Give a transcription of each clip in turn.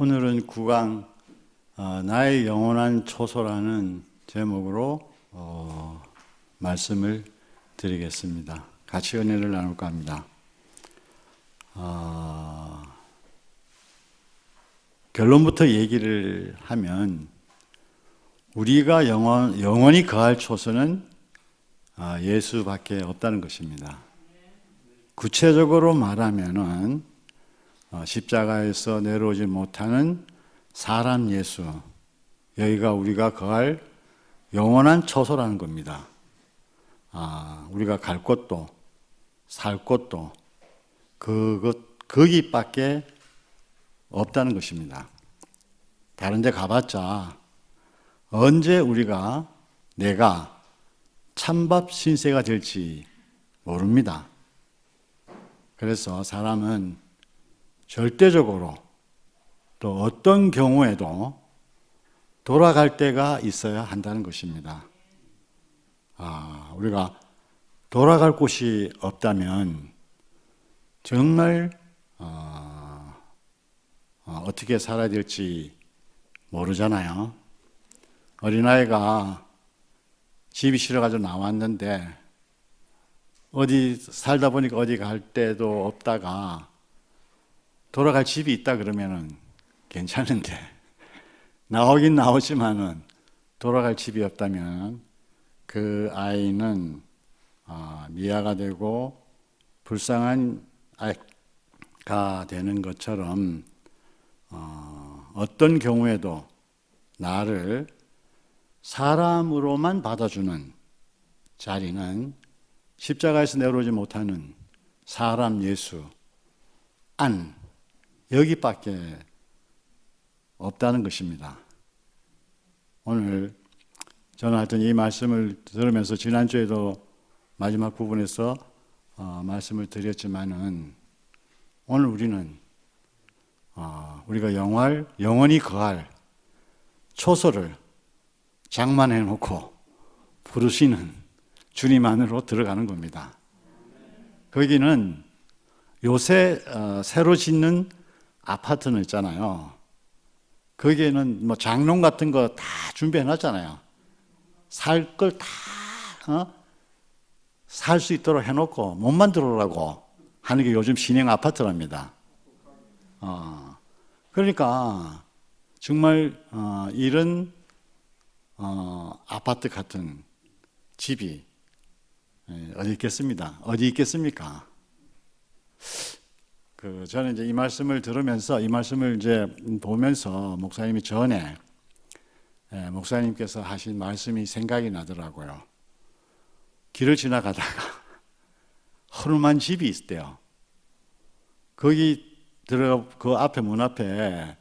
오늘은 9강 나의 영원한 초소라는 제목으로 말씀을 드리겠습니다. 같이 은혜를 나눌까 합니다. 결론부터 얘기를 하면 우리가 영원히 거할 초소는 예수밖에 없다는 것입니다. 구체적으로 말하면은 십자가에서 내려오지 못하는 사람 예수, 여기가 우리가 거할 영원한 처소라는 겁니다. 우리가 갈 곳도 살 곳도 거기밖에 없다는 것입니다. 다른 데 가봤자 언제 내가 찬밥 신세가 될지 모릅니다. 그래서 사람은 절대적으로 또 어떤 경우에도 돌아갈 때가 있어야 한다는 것입니다. 우리가 돌아갈 곳이 없다면 정말 어떻게 살아야 될지 모르잖아요. 어린아이가 집이 싫어가지고 나왔는데 어디 살다 보니까 어디 갈 데도 없다가 돌아갈 집이 있다 그러면은 괜찮은데 나오긴 나오지만은 돌아갈 집이 없다면 그 아이는 미아가 되고 불쌍한 아이가 되는 것처럼 어떤 경우에도 나를 사람으로만 받아주는 자리는 십자가에서 내려오지 못하는 사람 예수 여기밖에 없다는 것입니다. 오늘 저는 하여튼 이 말씀을 들으면서 지난주에도 마지막 부분에서 말씀을 드렸지만은 오늘 우리는 우리가 영원히 거할 초소를 장만해 놓고 부르시는 주님 안으로 들어가는 겁니다. 거기는 요새 새로 짓는 아파트는 있잖아요. 거기에는 뭐 장롱 같은 거 다 준비해 놨잖아요. 살 걸 다 살 수 있도록 해놓고 몸만 들어오라고 하는 게 요즘 신형 아파트랍니다. 그러니까 정말 이런 아파트 같은 집이 어디 있겠습니까? 저는 이제 이 말씀을 들으면서 이 말씀을 이제 보면서 목사님이 전에 목사님께서 하신 말씀이 생각이 나더라고요. 길을 지나가다가 허름한 집이 있대요. 거기 그 앞에 문 앞에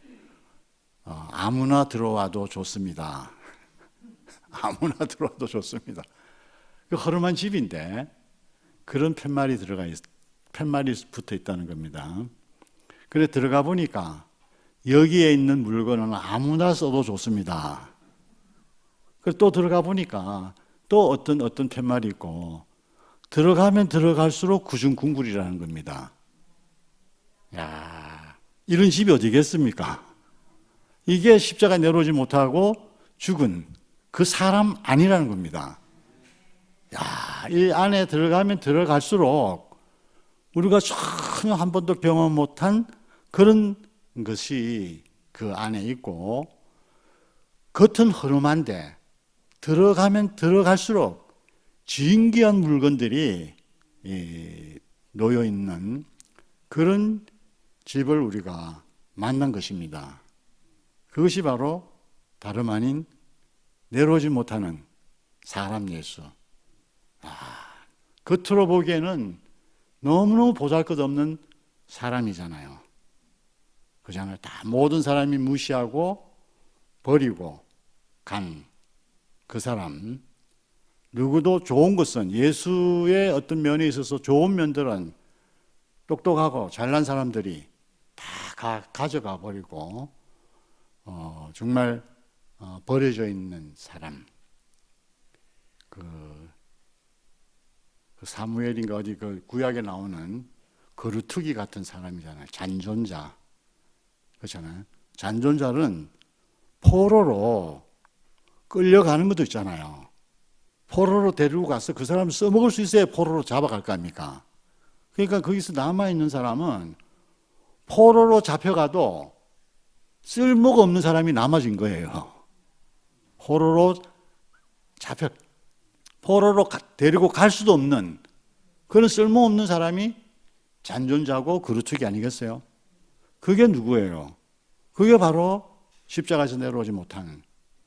아무나 들어와도 좋습니다. 아무나 들어와도 좋습니다. 그 허름한 집인데 그런 팻말이 붙어 있다는 겁니다. 그래 들어가 보니까 여기에 있는 물건은 아무나 써도 좋습니다. 그래 또 들어가 보니까 또 어떤 팻말이 있고 들어가면 들어갈수록 구중궁굴이라는 겁니다. 이런 집이 어디겠습니까? 이게 십자가 내려오지 못하고 죽은 그 사람 아니라는 겁니다. 이 안에 들어가면 들어갈수록 우리가 전혀 한 번도 경험 못한 그런 것이 그 안에 있고 겉은 허름한데 들어가면 들어갈수록 진귀한 물건들이 놓여 있는 그런 집을 우리가 만난 것입니다. 그것이 바로 다름 아닌 내려오지 못하는 사람 예수. 겉으로 보기에는 너무너무 보잘것없는 사람이잖아요. 그잖아요. 다 모든 사람이 무시하고 버리고 간 그 사람. 누구도 좋은 것은 예수의 어떤 면에 있어서 좋은 면들은 똑똑하고 잘난 사람들이 다 가져가 버리고 정말 버려져 있는 사람. 그 사무엘인가 어디 그 구약에 나오는 거루투기 같은 사람이잖아요. 잔존자. 그렇잖아요. 잔존자는 포로로 끌려가는 것도 있잖아요. 포로로 데리고 가서 그 사람을 써먹을 수 있어야 포로로 잡아갈 거 아닙니까? 그러니까 거기서 남아있는 사람은 포로로 잡혀가도 쓸모가 없는 사람이 남아진 거예요. 포로로 데리고 갈 수도 없는 그런 쓸모없는 사람이 잔존자고 그루터기 아니겠어요? 그게 누구예요? 그게 바로 십자가에서 내려오지 못하는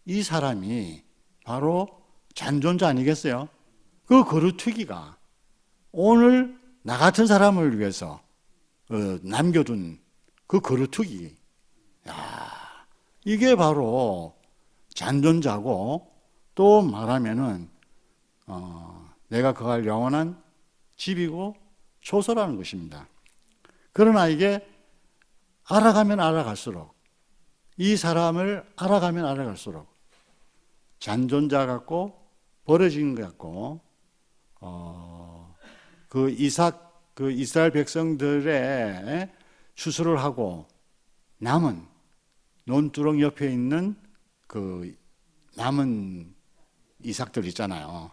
이 사람이 바로 잔존자 아니겠어요? 그 그루터기가 오늘 나 같은 사람을 위해서 남겨둔 그 그루터기, 이게 바로 잔존자고, 또 말하면은 내가 거할 영원한 집이고 초소라는 것입니다. 그러나 이게 알아가면 알아갈수록, 이 사람을 알아가면 알아갈수록 잔존자 같고 버려진 것 같고, 그 이스라엘 백성들의 추수를 하고 남은 논두렁 옆에 있는 그 남은 이삭들 있잖아요.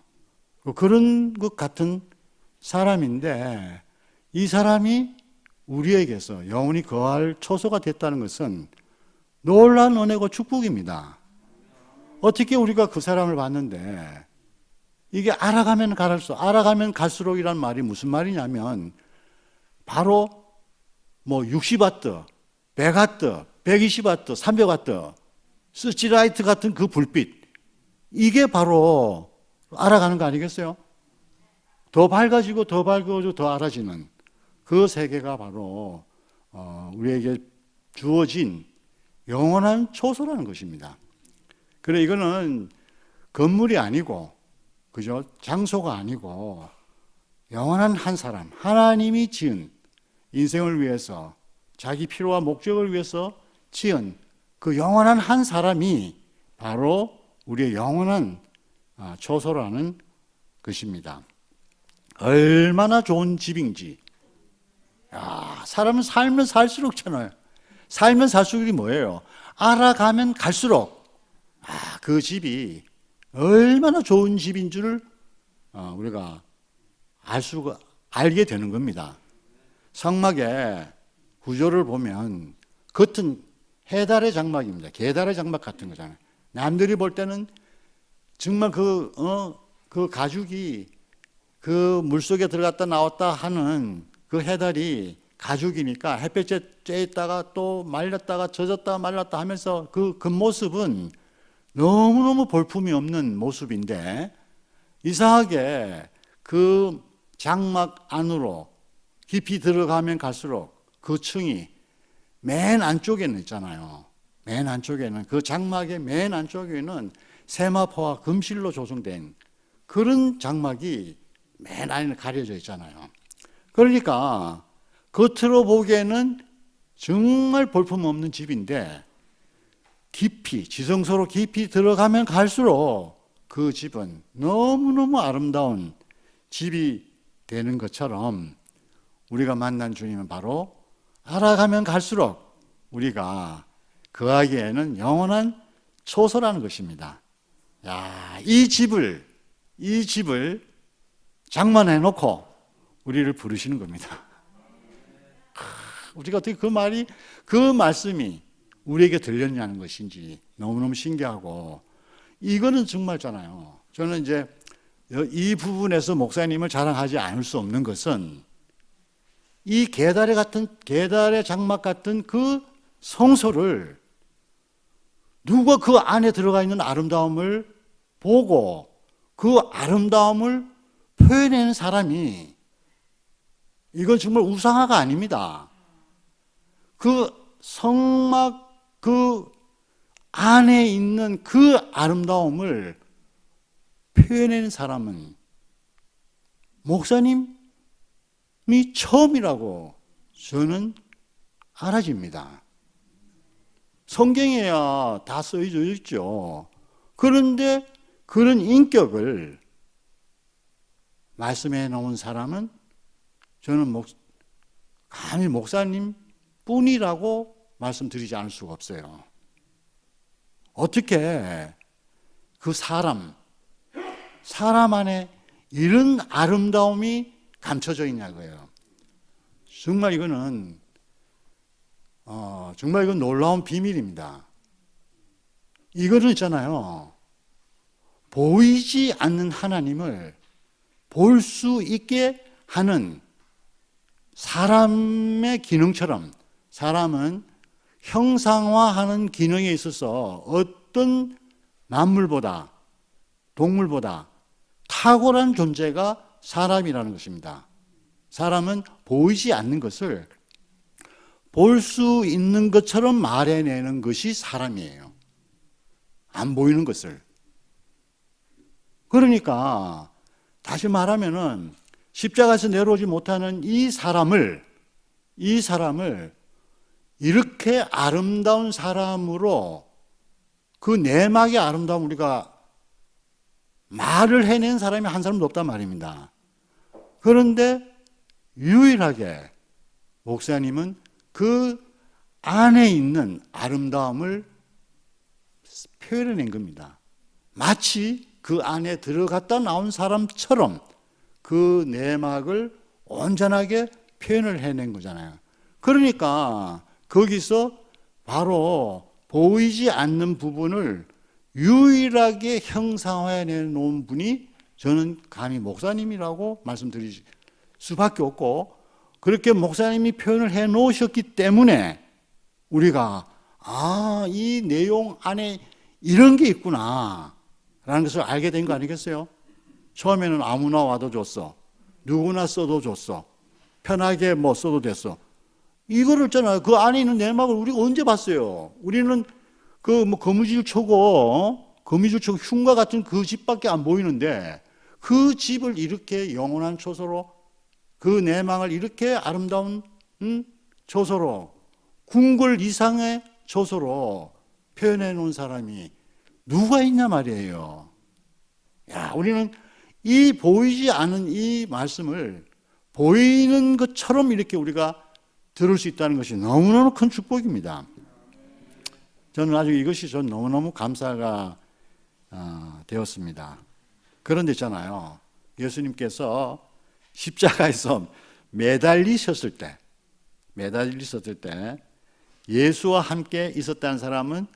그런 것 같은 사람인데, 이 사람이 우리에게서 영원히 거할 초소가 됐다는 것은 놀라운 은혜고 축복입니다. 어떻게 우리가 그 사람을 봤는데, 이게 알아가면 갈수록이란 말이 무슨 말이냐면, 바로 뭐 60와트, 100와트, 120와트, 300와트, 스치라이트 같은 그 불빛, 이게 바로 알아가는 거 아니겠어요? 더 밝아지고 더 밝아지고 더 알아지는 그 세계가 바로 우리에게 주어진 영원한 초소라는 것입니다. 그래, 이거는 건물이 아니고, 그죠? 장소가 아니고 영원한 한 사람, 하나님이 지은, 인생을 위해서 자기 필요와 목적을 위해서 지은 그 영원한 한 사람이 바로 우리의 영원한 초소라는 것입니다. 얼마나 좋은 집인지. 사람은 살면 살수록 잖아요. 살면 살수록이 뭐예요? 알아가면 갈수록 그 집이 얼마나 좋은 집인 줄을 우리가 알게 되는 겁니다. 성막의 구조를 보면 겉은 해달의 장막입니다. 개달의 장막 같은 거잖아요. 남들이 볼 때는 정말 그 가죽이 그 물속에 들어갔다 나왔다 하는 그 해달이 가죽이니까 햇볕에 쬐있다가 또 말렸다가 젖었다가 말랐다 하면서 그 모습은 너무너무 볼품이 없는 모습인데, 이상하게 그 장막 안으로 깊이 들어가면 갈수록 그 층이 맨 안쪽에는 있잖아요. 맨 안쪽에는, 그 장막의 맨 안쪽에는 세마포와 금실로 조성된 그런 장막이 맨 안에 가려져 있잖아요. 그러니까 겉으로 보기에는 정말 볼품없는 집인데, 깊이, 지성소로 깊이 들어가면 갈수록 그 집은 너무너무 아름다운 집이 되는 것처럼, 우리가 만난 주님은 바로 알아가면 갈수록 우리가 거하기에는 영원한 초소라는 것입니다. 이 집을 장만해 놓고 우리를 부르시는 겁니다. 우리가 어떻게 그 말씀이 우리에게 들렸냐는 것인지 너무너무 신기하고, 이거는 정말잖아요. 저는 이제 이 부분에서 목사님을 자랑하지 않을 수 없는 것은, 이 계달의 장막 같은 그 성소를 누가 그 안에 들어가 있는 아름다움을 보고 그 아름다움을 표현하는 사람이, 이건 정말 우상화가 아닙니다. 그 성막 그 안에 있는 그 아름다움을 표현하는 사람은 목사님이 처음이라고 저는 알아집니다. 성경에야 다 써져 있죠. 그런데 그런 인격을 말씀해 놓은 사람은 저는 감히 목사님 뿐이라고 말씀드리지 않을 수가 없어요. 어떻게 그 사람 안에 이런 아름다움이 감춰져 있냐고요. 정말 이거는 정말 이건 놀라운 비밀입니다. 이거는 있잖아요. 보이지 않는 하나님을 볼 수 있게 하는 사람의 기능처럼 사람은 형상화하는 기능에 있어서 어떤 만물보다 동물보다 탁월한 존재가 사람이라는 것입니다. 사람은 보이지 않는 것을 볼 수 있는 것처럼 말해내는 것이 사람이에요. 안 보이는 것을. 그러니까 다시 말하면은 십자가에서 내려오지 못하는 이 사람을 이렇게 아름다운 사람으로 그 내막의 아름다움 우리가 말을 해낸 사람이 한 사람도 없단 말입니다. 그런데 유일하게 목사님은 그 안에 있는 아름다움을 표현해낸 겁니다. 마치 그 안에 들어갔다 나온 사람처럼 그 내막을 온전하게 표현을 해낸 거잖아요. 그러니까 거기서 바로 보이지 않는 부분을 유일하게 형상화해 놓은 분이 저는 감히 목사님이라고 말씀드릴 수밖에 없고, 그렇게 목사님이 표현을 해 놓으셨기 때문에 우리가 이 내용 안에 이런 게 있구나 라는 것을 알게 된 거 아니겠어요? 처음에는 아무나 와도 줬어, 누구나 써도 줬어, 편하게 뭐 써도 됐어. 이거를 있잖아요. 그 안에 있는 내막을 우리가 언제 봤어요? 우리는 그 뭐 거미줄초고 흉과 같은 그 집밖에 안 보이는데 그 집을 이렇게 영원한 초소로, 그 내막을 이렇게 아름다운 초소로, 궁궐 이상의 초소로 표현해 놓은 사람이 누가 있냐 말이에요. 우리는 이 보이지 않은 이 말씀을 보이는 것처럼 이렇게 우리가 들을 수 있다는 것이 너무너무 큰 축복입니다. 저는 아주 이것이 전 너무너무 감사가 되었습니다. 그런데 있잖아요, 예수님께서 십자가에서 매달리셨을 때 예수와 함께 있었다는 사람은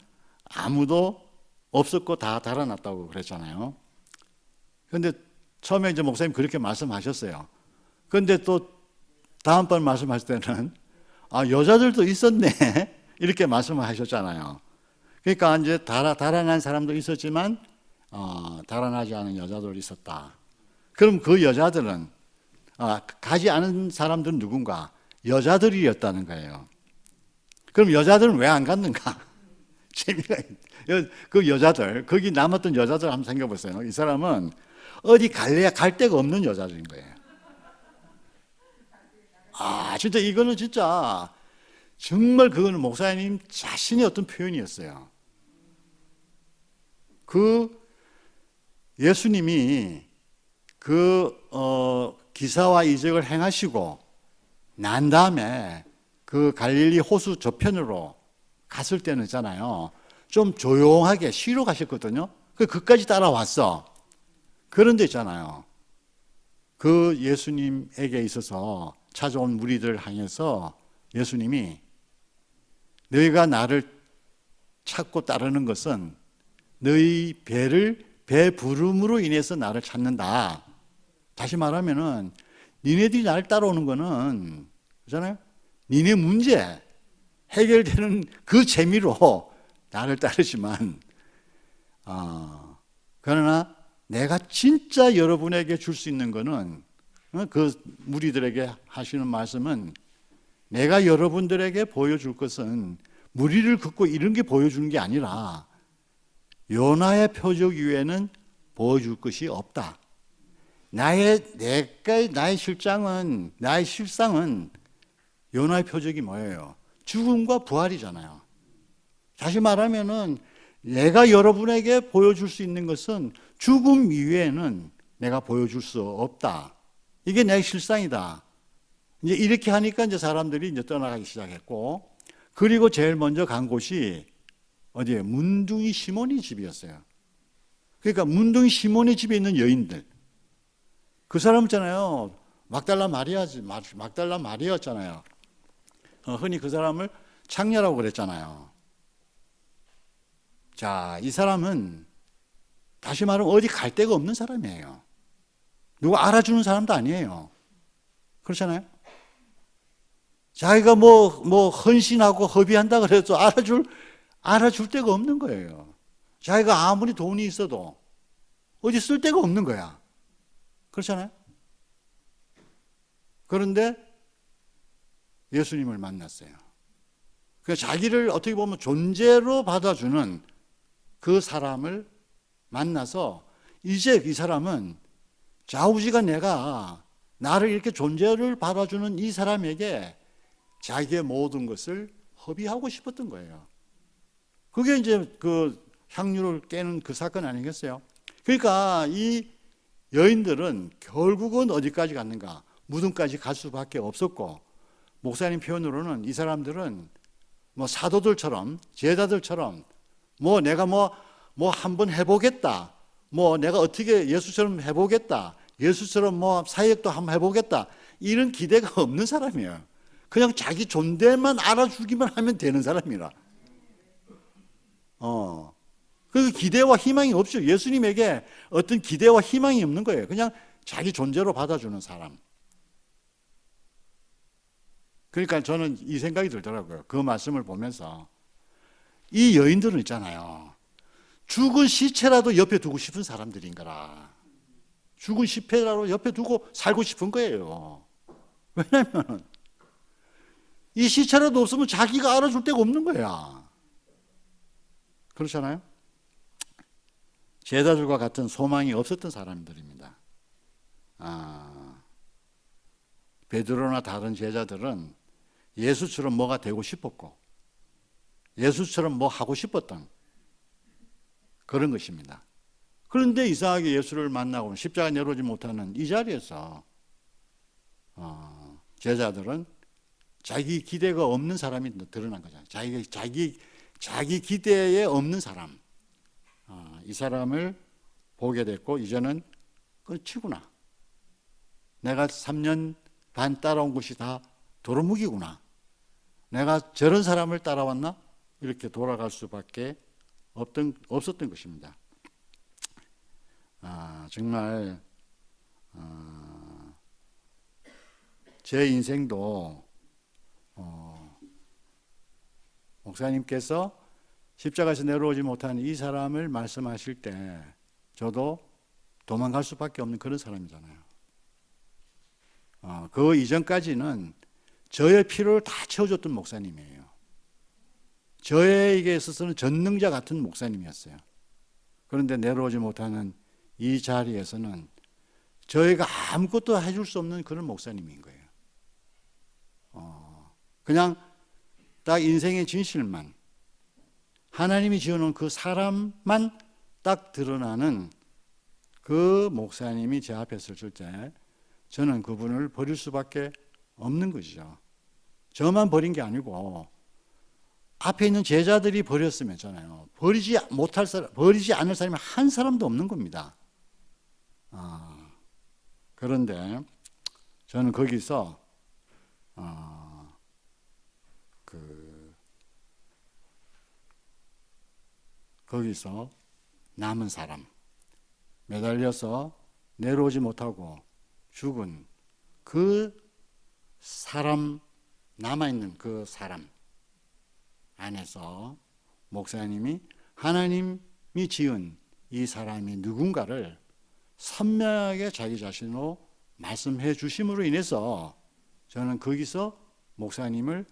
아무도 없었고 다 달아났다고 그랬잖아요. 그런데 처음에 이제 목사님 그렇게 말씀하셨어요. 그런데 또 다음번 말씀하실 때는 여자들도 있었네 이렇게 말씀하셨잖아요. 그러니까 이제 달아난 사람도 있었지만 달아나지 않은 여자들도 있었다. 그럼 그 여자들은 가지 않은 사람들은 누군가? 여자들이었다는 거예요. 그럼 여자들은 왜 안 갔는가? 재미가 그 여자들, 거기 남았던 여자들 한번 생각해보세요. 이 사람은 어디 갈래야 갈 데가 없는 여자들인 거예요. 진짜 이거는 진짜 정말 그거는 목사님 자신의 어떤 표현이었어요. 그 예수님이 기사와 이적을 행하시고 난 다음에 그 갈릴리 호수 저편으로 갔을 때는 있잖아요, 좀 조용하게 쉬러 가셨거든요. 그까지 따라왔어. 그런데 있잖아요, 그 예수님에게 있어서 찾아온 무리들을 향해서 예수님이 너희가 나를 찾고 따르는 것은 너희 배 부름으로 인해서 나를 찾는다. 다시 말하면은 니네들이 나를 따라오는 거는 그렇잖아요, 니네 문제 해결되는 그 재미로 나를 따르지만 그러나 내가 진짜 여러분에게 줄 수 있는 거는, 그 무리들에게 하시는 말씀은, 내가 여러분들에게 보여줄 것은 무리를 긋고 이런 게 보여주는 게 아니라 요나의 표적 위에는 보여줄 것이 없다. 나의 실상은 요나의 표적이 뭐예요? 죽음과 부활이잖아요. 다시 말하면은 내가 여러분에게 보여줄 수 있는 것은 죽음 이외에는 내가 보여줄 수 없다. 이게 내 실상이다. 이제 이렇게 하니까 이제 사람들이 이제 떠나가기 시작했고, 그리고 제일 먼저 간 곳이 어디에? 문둥이 시몬이 집이었어요. 그러니까 문둥이 시몬의 집에 있는 여인들. 그 사람 있잖아요. 막달라 마리아였잖아요. 흔히 그 사람을 창녀라고 그랬잖아요. 자, 이 사람은 다시 말하면 어디 갈 데가 없는 사람이에요. 누가 알아주는 사람도 아니에요. 그렇잖아요. 자기가 뭐 헌신하고 허비한다 그래도 알아줄 데가 없는 거예요. 자기가 아무리 돈이 있어도 어디 쓸 데가 없는 거야. 그렇잖아요. 그런데 예수님을 만났어요. 그러니까 자기를 어떻게 보면 존재로 받아주는 그 사람을 만나서 이제 이 사람은 좌우지간 내가 나를 이렇게 존재를 받아주는 이 사람에게 자기의 모든 것을 허비하고 싶었던 거예요. 그게 이제 그 향유를 깨는 그 사건 아니겠어요? 그러니까 이 여인들은 결국은 어디까지 갔는가? 무덤까지 갈 수밖에 없었고, 목사님 표현으로는 이 사람들은 뭐 사도들처럼, 제자들처럼 내가 한번 해보겠다. 내가 어떻게 예수처럼 해보겠다. 예수처럼 사역도 한번 해보겠다. 이런 기대가 없는 사람이에요. 그냥 자기 존재만 알아주기만 하면 되는 사람이라. 그 기대와 희망이 없죠. 예수님에게 어떤 기대와 희망이 없는 거예요. 그냥 자기 존재로 받아주는 사람. 그러니까 저는 이 생각이 들더라고요. 그 말씀을 보면서 이 여인들은 있잖아요. 죽은 시체라도 옆에 두고 싶은 사람들인 거라. 죽은 시체라도 옆에 두고 살고 싶은 거예요. 왜냐하면 이 시체라도 없으면 자기가 알아줄 데가 없는 거야. 그렇잖아요? 제자들과 같은 소망이 없었던 사람들입니다. 베드로나 다른 제자들은 예수처럼 뭐가 되고 싶었고 예수처럼 뭐 하고 싶었던 그런 것입니다. 그런데 이상하게 예수를 만나고 십자가 내려오지 못하는 이 자리에서 제자들은 자기 기대가 없는 사람이 드러난 거잖아요. 자기 기대에 없는 사람. 이 사람을 보게 됐고 이제는 끝이구나. 내가 3년 반 따라온 것이 다 도루묵이구나. 내가 저런 사람을 따라왔나? 이렇게 돌아갈 수밖에 없었던 것입니다. 정말 제 인생도 목사님께서 십자가에서 내려오지 못한 이 사람을 말씀하실 때 저도 도망갈 수밖에 없는 그런 사람이잖아요. 그 이전까지는 저의 필요를 다 채워줬던 목사님이에요. 저에게 있어서는 전능자 같은 목사님이었어요. 그런데 내려오지 못하는 이 자리에서는 저희가 아무것도 해줄 수 없는 그런 목사님인 거예요. 그냥 딱 인생의 진실만 하나님이 지어놓은 그 사람만 딱 드러나는 그 목사님이 제 앞에 섰을 때 저는 그분을 버릴 수밖에 없는 것이죠. 저만 버린 게 아니고 앞에 있는 제자들이 버렸으면 있잖아요. 버리지 않을 사람이 한 사람도 없는 겁니다. 그런데 저는 거기서 거기서 남은 사람, 매달려서 내려오지 못하고 죽은 그 사람, 남아있는 그 사람 안에서 목사님이 하나님이 지은 이 사람이 누군가를 선명하게 자기 자신으로 말씀해 주심으로 인해서 저는 거기서 목사님을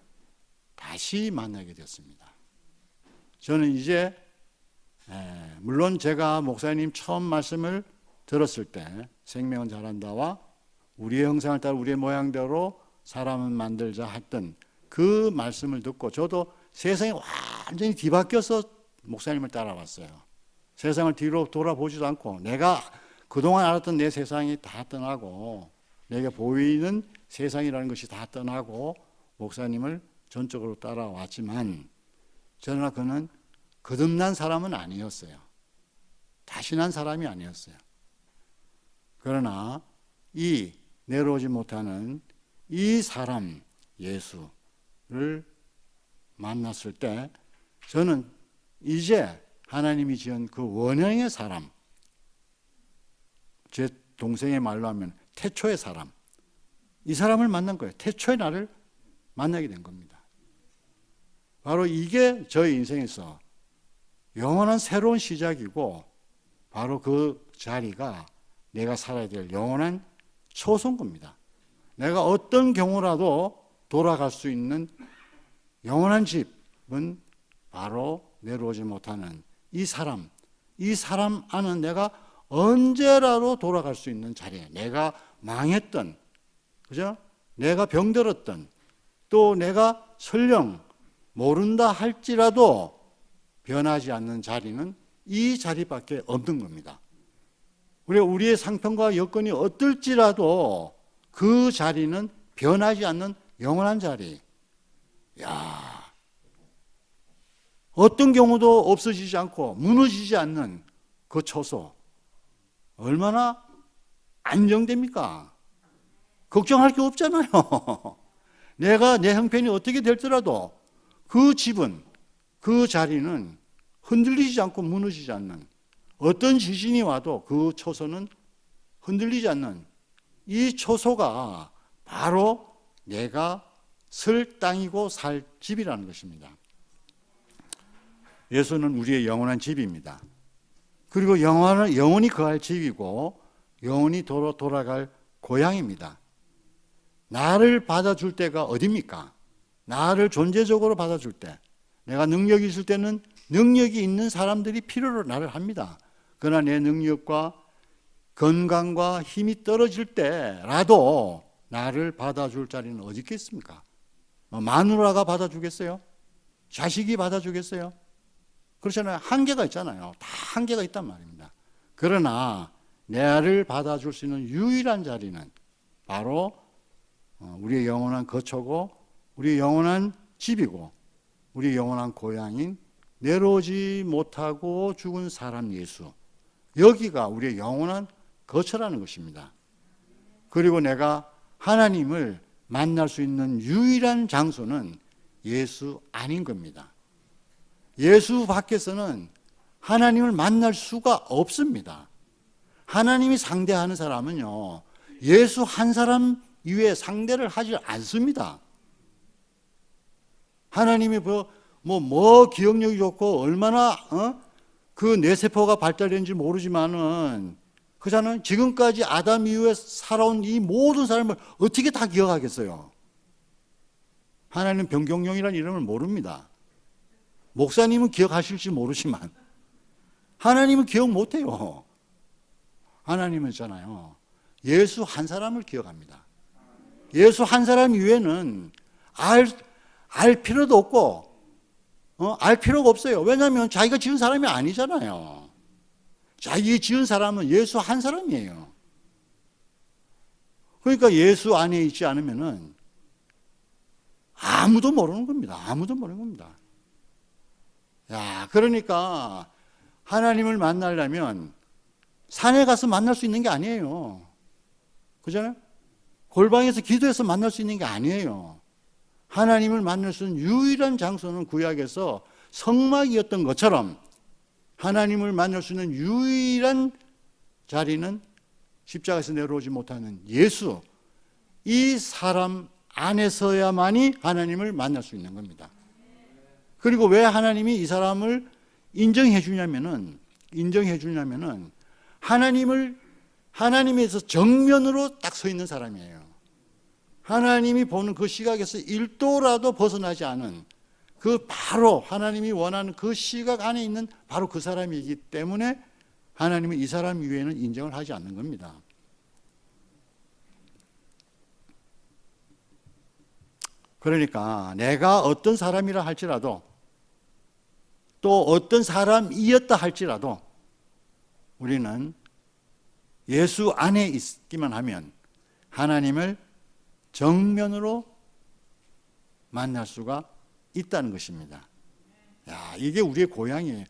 다시 만나게 되었습니다. 저는 이제 물론 제가 목사님 처음 말씀을 들었을 때 생명은 잘한다와 우리의 형상을 따라 우리의 모양대로 사람을 만들자 했던 그 말씀을 듣고 저도 세상이 완전히 뒤바뀌어서 목사님을 따라왔어요. 세상을 뒤로 돌아보지도 않고 내가 그동안 알았던 내 세상이 다 떠나고 내게 보이는 세상이라는 것이 다 떠나고 목사님을 전적으로 따라왔지만 그러나 그는 거듭난 사람은 아니었어요. 다신한 사람이 아니었어요. 그러나 이 내려오지 못하는 이 사람 예수를 만났을 때 저는 이제 하나님이 지은 그 원형의 사람, 제 동생의 말로 하면 태초의 사람, 이 사람을 만난 거예요. 태초의 나를 만나게 된 겁니다. 바로 이게 저의 인생에서 영원한 새로운 시작이고 바로 그 자리가 내가 살아야 될 영원한 초선입니다. 내가 어떤 경우라도 돌아갈 수 있는 영원한 집은 바로 내려오지 못하는 이 사람 안은 내가 언제라도 돌아갈 수 있는 자리에 내가 망했던, 그죠? 내가 병들었던, 또 내가 설령 모른다 할지라도 변하지 않는 자리는 이 자리밖에 없는 겁니다. 우리의 상편과 여건이 어떨지라도 그 자리는 변하지 않는 영원한 자리. 야, 어떤 경우도 없어지지 않고 무너지지 않는 그 처소. 얼마나 안정됩니까? 걱정할 게 없잖아요. 내가 내 형편이 어떻게 될지라도 그 집은, 그 자리는 흔들리지 않고 무너지지 않는, 어떤 지진이 와도 그 초소는 흔들리지 않는 이 초소가 바로 내가 설 땅이고 살 집이라는 것입니다. 예수는 우리의 영원한 집입니다. 그리고 영원히 거할 집이고 영원히 돌아갈 고향입니다. 나를 받아줄 때가 어디입니까? 나를 존재적으로 받아줄 때, 내가 능력이 있을 때는 능력이 있는 사람들이 필요로 나를 합니다. 그러나 내 능력과 건강과 힘이 떨어질 때라도 나를 받아줄 자리는 어디 있겠습니까? 마누라가 받아주겠어요? 자식이 받아주겠어요? 그렇잖아요. 한계가 있잖아요. 다 한계가 있단 말입니다. 그러나 나를 받아줄 수 있는 유일한 자리는 바로 우리의 영원한 거처고 우리의 영원한 집이고 우리의 영원한 고향인 내려오지 못하고 죽은 사람 예수, 여기가 우리의 영원한 거처라는 것입니다. 그리고 내가 하나님을 만날 수 있는 유일한 장소는 예수 안인 겁니다. 예수 밖에서는 하나님을 만날 수가 없습니다. 하나님이 상대하는 사람은요, 예수 한 사람 이외에 상대를 하지 않습니다. 하나님이 기억력이 좋고 얼마나 그 뇌세포가 발달했는지 모르지만은 그자는 지금까지 아담 이후에 살아온 이 모든 사람을 어떻게 다 기억하겠어요? 하나님은 병경령이라는 이름을 모릅니다. 목사님은 기억하실지 모르지만 하나님은 기억 못해요. 하나님은 있잖아요, 예수 한 사람을 기억합니다. 예수 한 사람 이외에는 알 필요도 없고 알 필요가 없어요. 왜냐하면 자기가 지은 사람이 아니잖아요. 자기 지은 사람은 예수 한 사람이에요. 그러니까 예수 안에 있지 않으면은 아무도 모르는 겁니다. 아무도 모르는 겁니다. 야, 그러니까 하나님을 만나려면 산에 가서 만날 수 있는 게 아니에요. 그잖아요? 골방에서 기도해서 만날 수 있는 게 아니에요. 하나님을 만날 수 있는 유일한 장소는 구약에서 성막이었던 것처럼 하나님을 만날 수 있는 유일한 자리는 십자가에서 내려오지 못하는 예수, 이 사람 안에서야만이 하나님을 만날 수 있는 겁니다. 그리고 왜 하나님이 이 사람을 인정해 주냐면은 하나님에서 정면으로 딱 서 있는 사람이에요. 하나님이 보는 그 시각에서 1도라도 벗어나지 않은 그 바로 하나님이 원하는 그 시각 안에 있는 바로 그 사람이기 때문에 하나님은 이 사람 이외에는 인정을 하지 않는 겁니다. 그러니까 내가 어떤 사람이라 할지라도 또 어떤 사람이었다 할지라도 우리는 예수 안에 있기만 하면 하나님을 정면으로 만날 수가 있다는 것입니다. 야, 이게 우리의 고향이에요.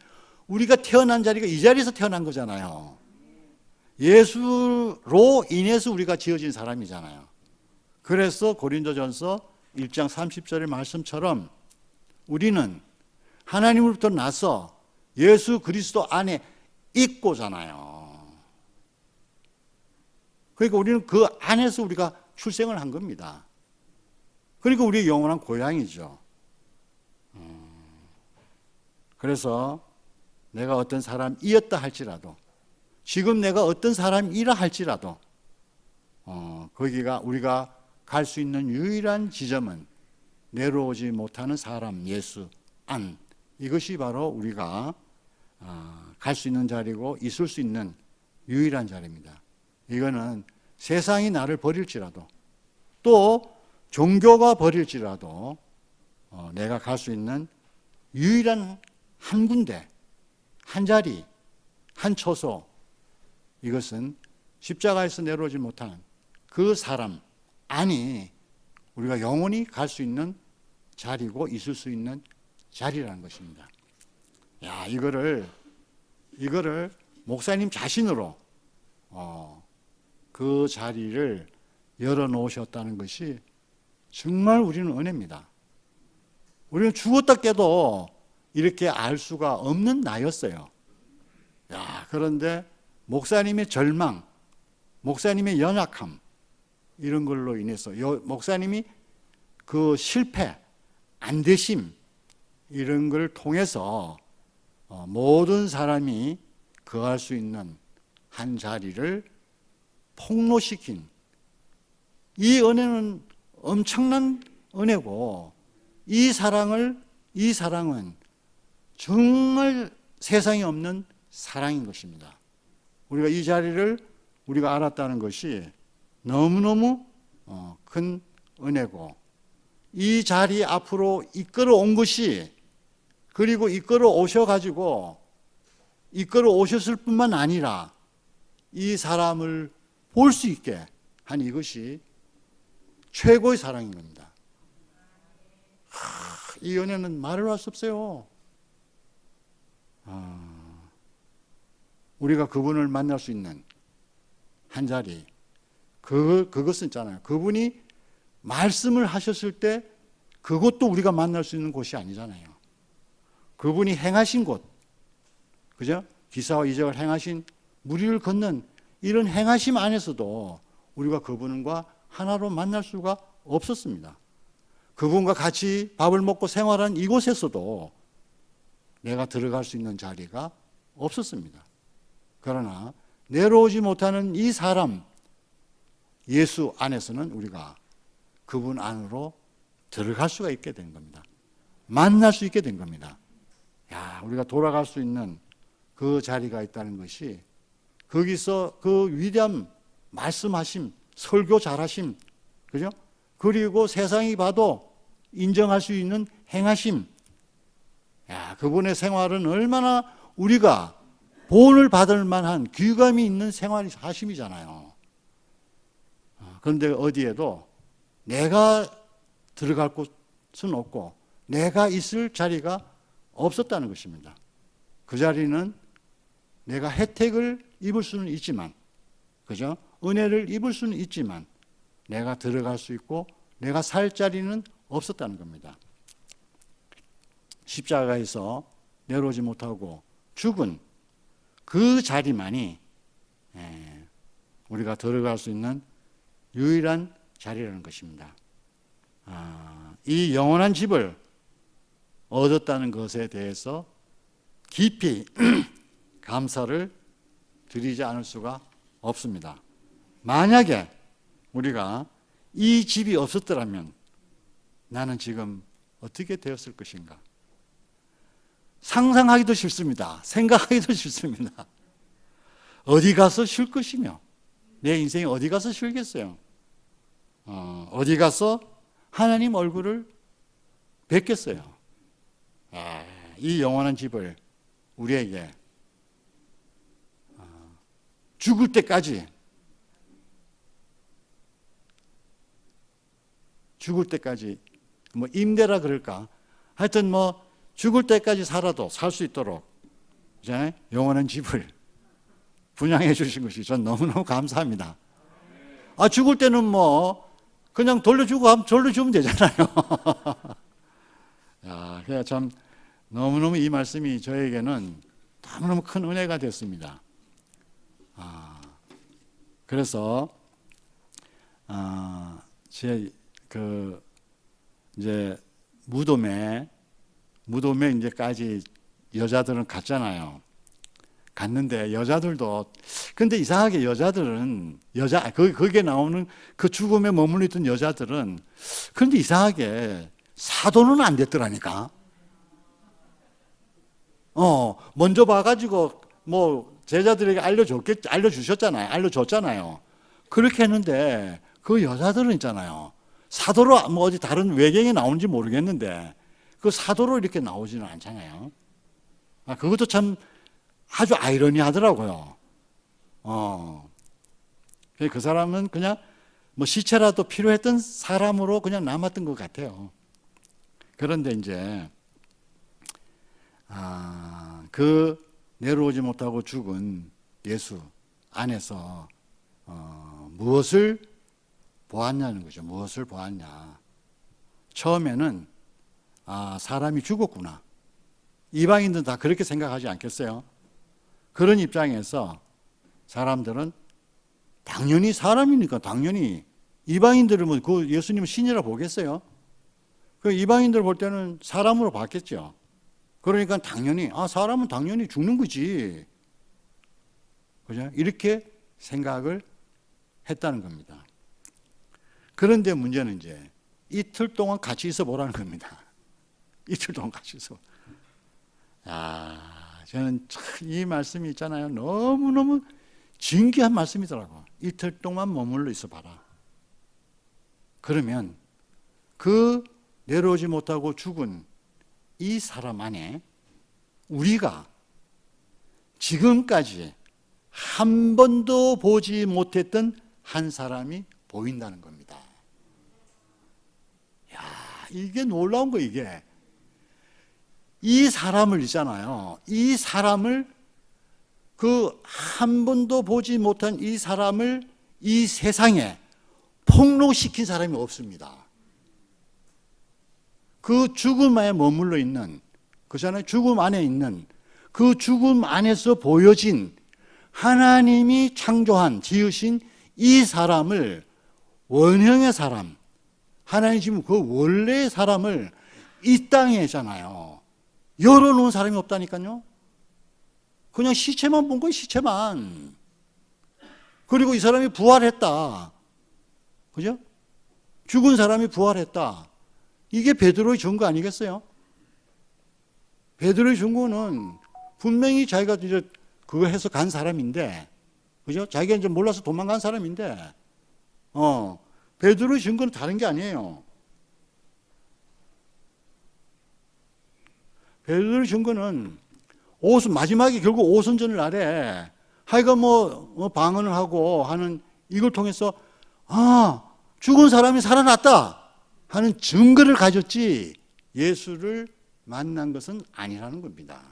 우리가 태어난 자리가 이 자리에서 태어난 거잖아요. 예수로 인해서 우리가 지어진 사람이잖아요. 그래서 고린도전서 1장 30절의 말씀처럼 우리는 하나님으로부터 나서 예수 그리스도 안에 있고잖아요. 그러니까 우리는 그 안에서 우리가 출생을 한 겁니다. 그러니까 우리의 영원한 고향이죠. 그래서 내가 어떤 사람이었다 할지라도, 지금 내가 어떤 사람이라 할지라도 거기가 우리가 갈 수 있는 유일한 지점은 내려오지 못하는 사람 예수 안, 이것이 바로 우리가 갈 수 있는 자리고 있을 수 있는 유일한 자리입니다. 이거는 세상이 나를 버릴지라도 또 종교가 버릴지라도 내가 갈 수 있는 유일한 한 군데, 한 자리, 한 처소, 이것은 십자가에서 내려오지 못하는 그 사람 안이 우리가 영원히 갈 수 있는 자리고 있을 수 있는 자리라는 것입니다. 야, 이거를 목사님 자신으로 그 자리를 열어놓으셨다는 것이 정말 우리는 은혜입니다. 우리는 죽었다 깨도 이렇게 알 수가 없는 나였어요. 야, 그런데 목사님의 절망, 목사님의 연약함, 이런 걸로 인해서 목사님이 그 실패, 안되심, 이런 걸 통해서 모든 사람이 거할 수 있는 한 자리를 폭로시킨, 이 은혜는 엄청난 은혜고, 이 사랑은 정말 세상에 없는 사랑인 것입니다. 우리가 이 자리를 우리가 알았다는 것이 너무너무 큰 은혜고, 이 자리 앞으로 이끌어 온 것이, 그리고 이끌어 오셔가지고 이끌어 오셨을 뿐만 아니라 이 사람을 볼 수 있게 한 이것이 최고의 사랑인 겁니다. 이 은혜는 말을 할 수 없어요. 우리가 그분을 만날 수 있는 한 자리, 그것은 있잖아요. 그분이 말씀을 하셨을 때 그것도 우리가 만날 수 있는 곳이 아니잖아요. 그분이 행하신 곳, 그죠? 기사와 이적을 행하신, 무리를 걷는 이런 행하심 안에서도 우리가 그분과 하나로 만날 수가 없었습니다. 그분과 같이 밥을 먹고 생활한 이곳에서도 내가 들어갈 수 있는 자리가 없었습니다. 그러나 내려오지 못하는 이 사람 예수 안에서는 우리가 그분 안으로 들어갈 수가 있게 된 겁니다. 만날 수 있게 된 겁니다. 야, 우리가 돌아갈 수 있는 그 자리가 있다는 것이, 거기서 그 위대한 말씀하심, 설교 잘하심, 그죠? 그리고 세상이 봐도 인정할 수 있는 행하심. 야, 그분의 생활은 얼마나 우리가 본을 받을 만한 귀감이 있는 생활이 하심이잖아요. 그런데 어디에도 내가 들어갈 곳은 없고 내가 있을 자리가 없었다는 것입니다. 그 자리는 내가 혜택을 입을 수는 있지만, 그죠? 은혜를 입을 수는 있지만 내가 들어갈 수 있고 내가 살 자리는 없었다는 겁니다. 십자가에서 내려오지 못하고 죽은 그 자리만이 우리가 들어갈 수 있는 유일한 자리라는 것입니다. 이 영원한 집을 얻었다는 것에 대해서 깊이 감사를 드리지 않을 수가 없습니다. 만약에 우리가 이 집이 없었더라면 나는 지금 어떻게 되었을 것인가? 상상하기도 싫습니다. 생각하기도 싫습니다. 어디 가서 쉴 것이며, 내 인생이 어디 가서 쉬겠어요? 어디 가서 하나님 얼굴을 뵙겠어요? 이 영원한 집을 우리에게 죽을 때까지 뭐 임대라 그럴까? 하여튼 뭐 죽을 때까지 살아도 살 수 있도록 이제 영원한 집을 분양해 주신 것이 전 너무너무 감사합니다. 아, 죽을 때는 뭐 그냥 돌려주고 하면 돌려주면 되잖아요. 야, 그래서 참 너무너무 이 말씀이 저에게는 너무너무 큰 은혜가 됐습니다. 그래서 제 이제 무덤에 이제까지 여자들은 갔잖아요. 갔는데 여자들도 근데 이상하게 여자들은 거기에 나오는 그 죽음에 머물러 있던 여자들은 근데 이상하게 사도는 안 됐더라니까. 먼저 봐가지고 뭐 제자들에게 알려줬잖아요. 그렇게 했는데 그 여자들은 있잖아요. 사도로 뭐 어디 다른 외경에 나오는지 모르겠는데 그 사도로 이렇게 나오지는 않잖아요. 그것도 참 아주 아이러니하더라고요. 그 사람은 그냥 뭐 시체라도 필요했던 사람으로 그냥 남았던 것 같아요. 그런데 이제 그 내려오지 못하고 죽은 예수 안에서 무엇을 보았냐는 거죠. 무엇을 보았냐. 처음에는 사람이 죽었구나. 이방인들은 다 그렇게 생각하지 않겠어요? 그런 입장에서 사람들은 당연히 사람이니까 당연히 이방인들을 뭐 그 예수님은 신이라 보겠어요? 그 이방인들 볼 때는 사람으로 봤겠죠. 그러니까 당연히 사람은 당연히 죽는 거지. 그죠? 이렇게 생각을 했다는 겁니다. 그런데 문제는 이제 이틀 동안 같이 있어 보라는 겁니다. 이틀 동안 같이 있어. 저는 참 이 말씀이 있잖아요. 너무너무 진귀한 말씀이더라고. 이틀 동안 머물러 있어 봐라. 그러면 그 내려오지 못하고 죽은 이 사람 안에 우리가 지금까지 한 번도 보지 못했던 한 사람이 보인다는 겁니다. 야, 이게 놀라운 거 이게. 이 사람을 있잖아요. 이 사람을 그 한 번도 보지 못한 이 사람을 이 세상에 폭로시킨 사람이 없습니다. 그 죽음 안에 머물러 있는 그잖아요. 죽음 안에 있는 그 죽음 안에서 보여진 하나님이 창조한 지으신 이 사람을 원형의 사람 하나님 지금 그 원래의 사람을 이 땅에잖아요. 열어놓은 사람이 없다니까요. 그냥 시체만 본 거예요. 시체만. 그리고 이 사람이 부활했다. 그죠? 죽은 사람이 부활했다. 이게 베드로의 증거 아니겠어요? 베드로의 증거는 분명히 자기가 이제 그거 해서 간 사람인데, 그죠? 자기가 이제 몰라서 도망간 사람인데, 베드로의 증거는 다른 게 아니에요. 베드로의 증거는 마지막에 결국 오순절 날에 하여간 뭐 방언을 하고 하는 이걸 통해서 죽은 사람이 살아났다 하는 증거를 가졌지 예수를 만난 것은 아니라는 겁니다.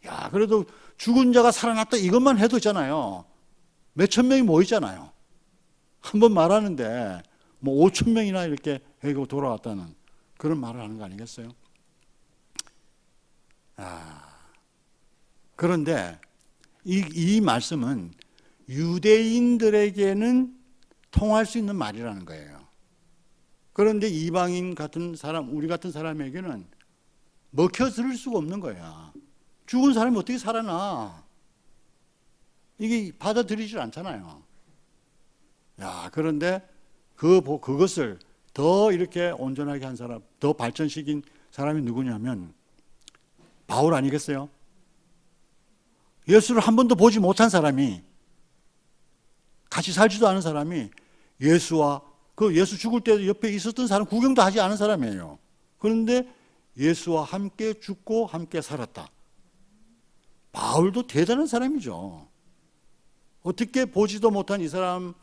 야, 그래도 죽은 자가 살아났다 이것만 해도 있잖아요. 몇천 명이 모이잖아요. 한번 말하는데 뭐 5천 명이나 이렇게 해고 돌아왔다는 그런 말을 하는 거 아니겠어요? 그런데 이 말씀은 유대인들에게는 통할 수 있는 말이라는 거예요. 그런데 이방인 같은 사람, 우리 같은 사람에게는 먹혀 들을 수가 없는 거야. 죽은 사람이 어떻게 살아나? 이게 받아들이질 않잖아요. 그런데 그것을 더 이렇게 온전하게 한 사람, 더 발전시킨 사람이 누구냐면 바울 아니겠어요? 예수를 한 번도 보지 못한 사람이, 같이 살지도 않은 사람이 예수와 그 예수 죽을 때 옆에 있었던 사람 구경도 하지 않은 사람이에요. 그런데 예수와 함께 죽고 함께 살았다. 바울도 대단한 사람이죠. 어떻게 보지도 못한 이 사람을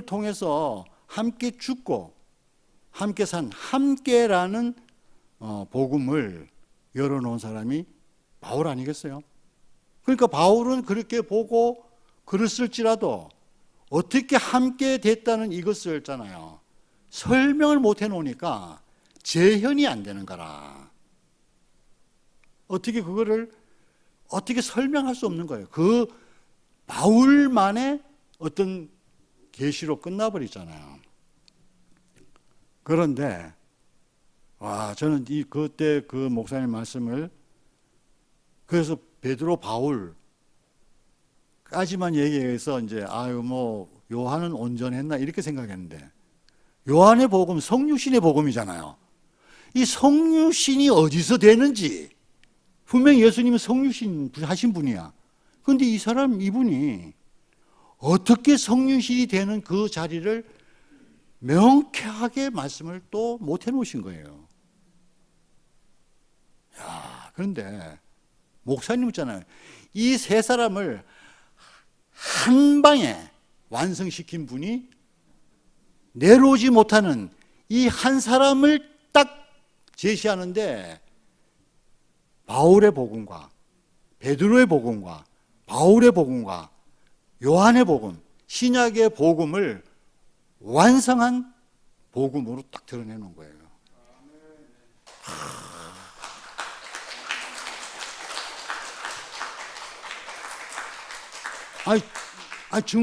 통해서 함께 죽고 함께 산 함께라는 복음을 열어놓은 사람이 바울 아니겠어요? 그러니까 바울은 그렇게 보고 글을 쓸지라도 어떻게 함께 됐다는 이것을 했잖아요. 설명을 못 해놓으니까 재현이 안 되는 거라. 어떻게 그거를 어떻게 설명할 수 없는 거예요. 그 바울만의 어떤 계시로 끝나버리잖아요. 그런데 저는 그때 그 목사님 말씀을 그래서 베드로 바울까지만 얘기해서 이제 요한은 온전했나 이렇게 생각했는데 요한의 복음 성육신의 복음이잖아요. 이 성육신이 어디서 되는지 분명히 예수님은 성육신 하신 분이야. 그런데 이분이 어떻게 성육신이 되는 그 자리를 명쾌하게 말씀을 또 못 해놓으신 거예요. 그런데 목사님 있잖아요. 이 세 사람을 한 방에 완성시킨 분이 내려오지 못하는 이 한 사람을 딱 제시하는데 바울의 복음과 베드로의 복음과 바울의 복음과 요한의 복음, 신약의 복음을 완성한 복음으로 딱 드러내는 거예요.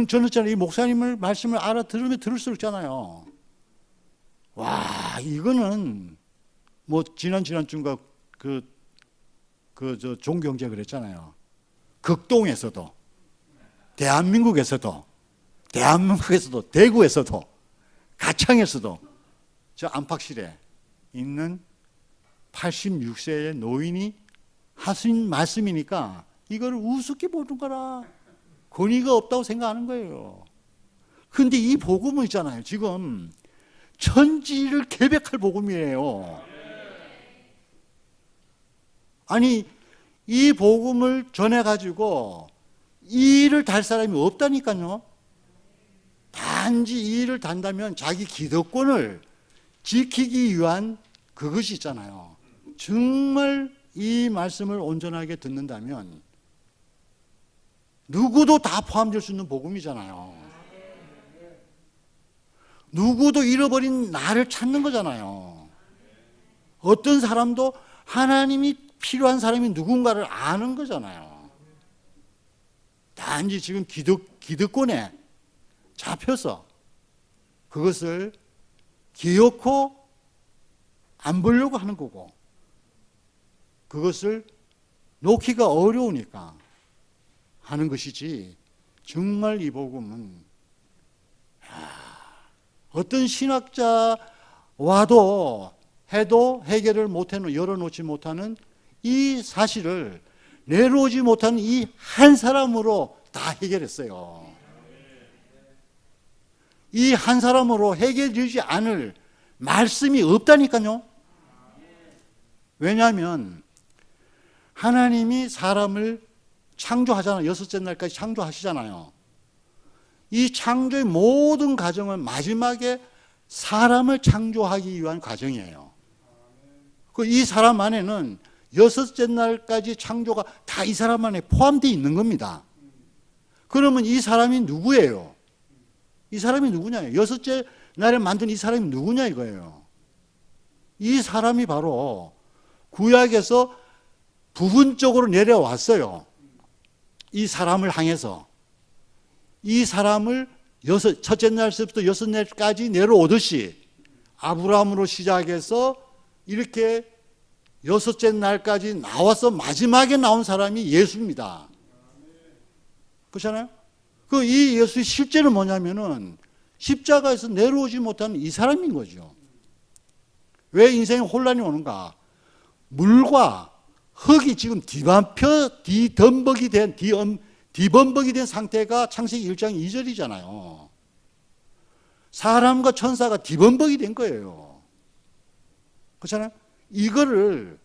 저는 있잖아요. 이 목사님을 말씀을 알아들으면 들을수록 있잖아요. 이거는 지난주인가 저 종경제 그랬잖아요. 극동에서도 대구에서도 가창에서도 저 안팎실에 있는 86세의 노인이 하신 말씀이니까 이걸 우습게 보는 거라. 권위가 없다고 생각하는 거예요. 그런데 이 복음은 있잖아요. 지금 천지를 개백할 복음이에요. 아니 이 복음을 전해가지고 이 일을 달 사람이 없다니까요. 단지 이 일을 단다면 자기 기득권을 지키기 위한 그것이 있잖아요. 정말 이 말씀을 온전하게 듣는다면 누구도 다 포함될 수 있는 복음이잖아요. 누구도 잃어버린 나를 찾는 거잖아요. 어떤 사람도 하나님이 필요한 사람이 누군가를 아는 거잖아요. 단지 지금 기득권에 잡혀서 그것을 기어코 안 보려고 하는 거고 그것을 놓기가 어려우니까 하는 것이지 정말 이 복음은 어떤 신학자와도 해도 해결을 못해놓은 열어놓지 못하는 이 사실을 내려오지 못하는 이 한 사람으로 다 해결했어요. 이 한 사람으로 해결되지 않을 말씀이 없다니까요. 왜냐하면 하나님이 사람을 창조하잖아요. 6째 날까지 창조하시잖아요. 이 창조의 모든 과정은 마지막에 사람을 창조하기 위한 과정이에요. 이 사람 안에는 6째 날까지 창조가 다 이 사람 안에 포함되어 있는 겁니다. 그러면 이 사람이 누구예요? 이 사람이 누구냐? 6째 날에 만든 이 사람이 누구냐 이거예요. 이 사람이 바로 구약에서 부분적으로 내려왔어요. 이 사람을 향해서. 이 사람을 첫째 날서부터 6날까지 내려오듯이 아브라함으로 시작해서 이렇게 6째 날까지 나와서 마지막에 나온 사람이 예수입니다. 그렇잖아요? 이 예수의 실제는 뭐냐면은 십자가에서 내려오지 못하는 이 사람인 거죠. 왜 인생에 혼란이 오는가? 물과 흙이 지금 뒤범벅이 된 상태가 창세기 1장 2절이잖아요. 사람과 천사가 뒤범벅이 된 거예요. 그렇잖아요? 이거를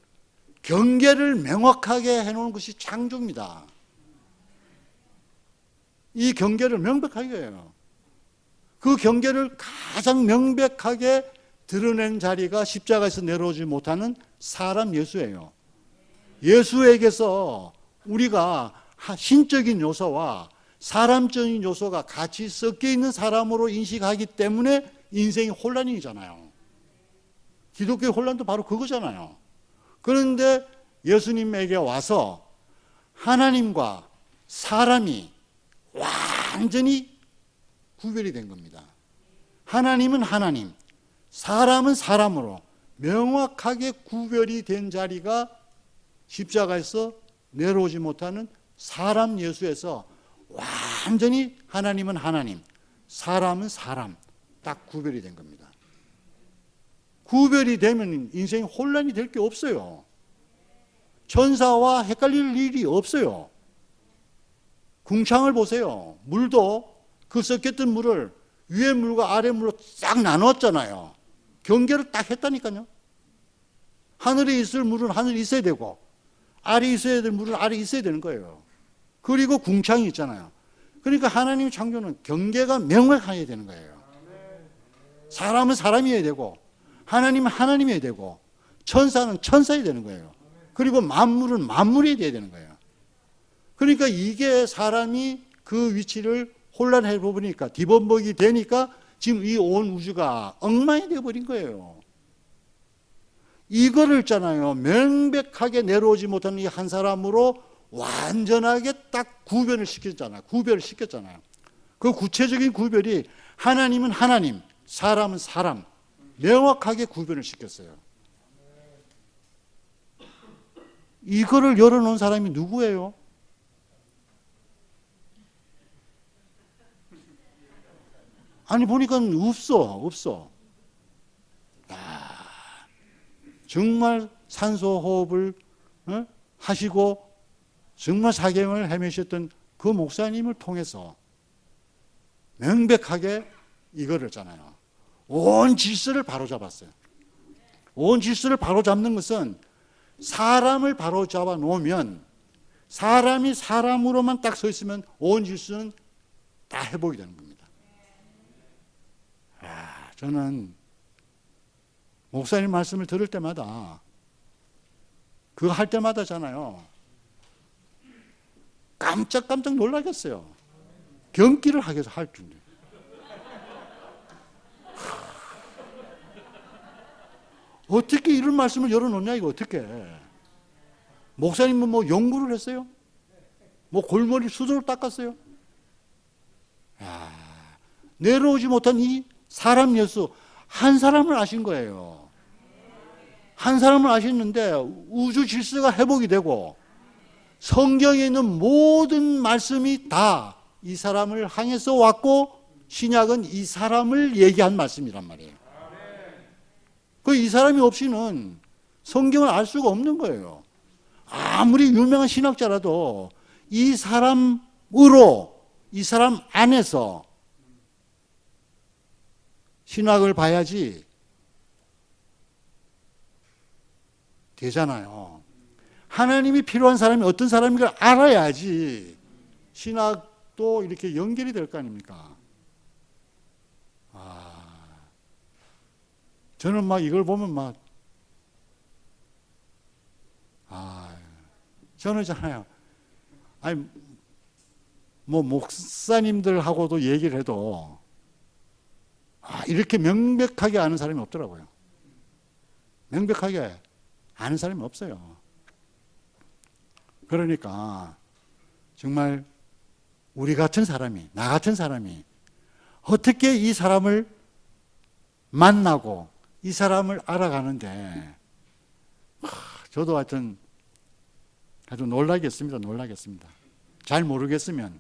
경계를 명확하게 해놓은 것이 창조입니다. 이 경계를 명백하게 해요. 그 경계를 가장 명백하게 드러낸 자리가 십자가에서 내려오지 못하는 사람 예수예요. 예수에게서 우리가 신적인 요소와 사람적인 요소가 같이 섞여 있는 사람으로 인식하기 때문에 인생이 혼란이잖아요. 기독교의 혼란도 바로 그거잖아요. 그런데 예수님에게 와서 하나님과 사람이 완전히 구별이 된 겁니다. 하나님은 하나님, 사람은 사람으로 명확하게 구별이 된 자리가 십자가에서 내려오지 못하는 사람 예수에서 완전히 하나님은 하나님, 사람은 사람 딱 구별이 된 겁니다. 구별이 되면 인생이 혼란이 될 게 없어요. 천사와 헷갈릴 일이 없어요. 궁창을 보세요. 물도 그 섞였던 물을 위에 물과 아래 물로 싹 나눴잖아요. 경계를 딱 했다니까요. 하늘에 있을 물은 하늘에 있어야 되고 아래에 있어야 될 물은 아래에 있어야 되는 거예요. 그리고 궁창이 있잖아요. 그러니까 하나님의 창조는 경계가 명확해야 되는 거예요. 사람은 사람이어야 되고 하나님은 하나님이어야 되고 천사는 천사여야 되는 거예요. 그리고 만물은 만물이 돼야 되는 거예요. 그러니까 이게 사람이 그 위치를 혼란해 보니까 뒤범벅이 되니까 지금 이 온 우주가 엉망이 되어버린 거예요. 이거를 있잖아요. 명백하게 내려오지 못하는 이 한 사람으로 완전하게 딱 구별을 시켰잖아요. 구별을 시켰잖아요. 그 구체적인 구별이 하나님은 하나님, 사람은 사람, 명확하게 구별을 시켰어요. 이거를 열어놓은 사람이 누구예요? 아니 보니까 없어. 정말 산소 호흡을 하시고 정말 사경을 헤매셨던 그 목사님을 통해서 명백하게 이거를 했잖아요. 온 질서를 바로잡았어요. 온 질서를 바로잡는 것은 사람을 바로잡아 놓으면 사람이 사람으로만 딱 서 있으면 온 질서는 다 회복이 되는 겁니다. 저는 목사님 말씀을 들을 때마다 그거 할 때마다잖아요. 깜짝 놀라겠어요. 경기를 하겠어 할 줄인데. 어떻게 이런 말씀을 열어놓냐 이거 어떻게? 목사님은 뭐 연구를 했어요? 뭐 골머리 수저로 닦았어요? 내려오지 못한 이 사람 예수 한 사람을 아신 거예요. 한 사람을 아셨는데 우주 질서가 회복이 되고 성경에 있는 모든 말씀이 다 이 사람을 향해서 왔고 신약은 이 사람을 얘기한 말씀이란 말이에요. 그 이 사람이 없이는 성경을 알 수가 없는 거예요. 아무리 유명한 신학자라도 이 사람으로 이 사람 안에서 신학을 봐야지 되잖아요. 하나님이 필요한 사람이 어떤 사람인가 알아야지 신학도 이렇게 연결이 될 거 아닙니까? 저는 막 이걸 보면 저는 있잖아요. 아니, 뭐, 목사님들하고도 얘기를 해도, 이렇게 명백하게 아는 사람이 없더라고요. 명백하게 아는 사람이 없어요. 그러니까, 정말, 우리 같은 사람이, 나 같은 사람이, 어떻게 이 사람을 만나고, 이 사람을 알아가는데, 저도 하여튼, 아주 놀라겠습니다. 잘 모르겠으면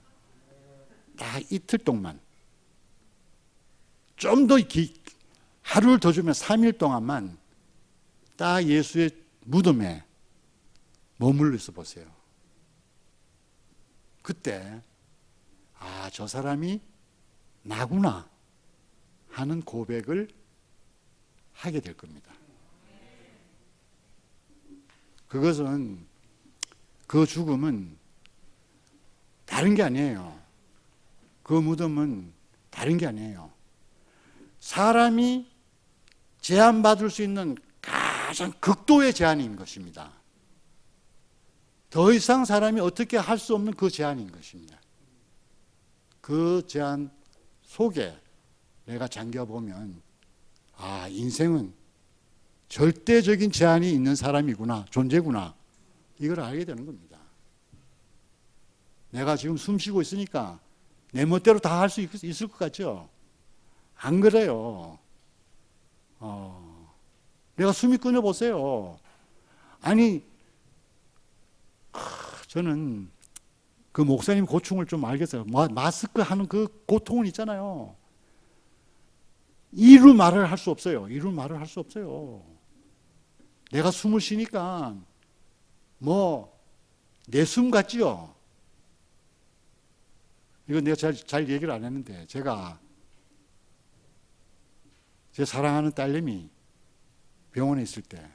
딱 이틀 동안 좀 더 하루를 더 주면 3일 동안만 딱 예수의 무덤에 머물러 있어 보세요. 그때 저 사람이 나구나 하는 고백을 하게 될 겁니다. 그것은 그 죽음은 다른 게 아니에요. 그 무덤은 다른 게 아니에요. 사람이 제한받을 수 있는 가장 극도의 제한인 것입니다. 더 이상 사람이 어떻게 할 수 없는 그 제한인 것입니다. 그 제한 속에 내가 잠겨보면 아, 인생은 절대적인 제한이 있는 사람이구나, 존재구나, 이걸 알게 되는 겁니다. 내가 지금 숨 쉬고 있으니까 내 멋대로 다 할 수 있을 것 같죠? 안 그래요. 내가 숨이 끊어보세요. 아니, 저는 그 목사님 고충을 좀 알겠어요. 마스크 하는 그 고통은 있잖아요. 이루 말을 할 수 없어요. 이루 말을 할 수 없어요. 내가 숨을 쉬니까 내 숨 같지요? 이거 내가 잘 얘기를 안 했는데, 제가 제 사랑하는 딸내미 병원에 있을 때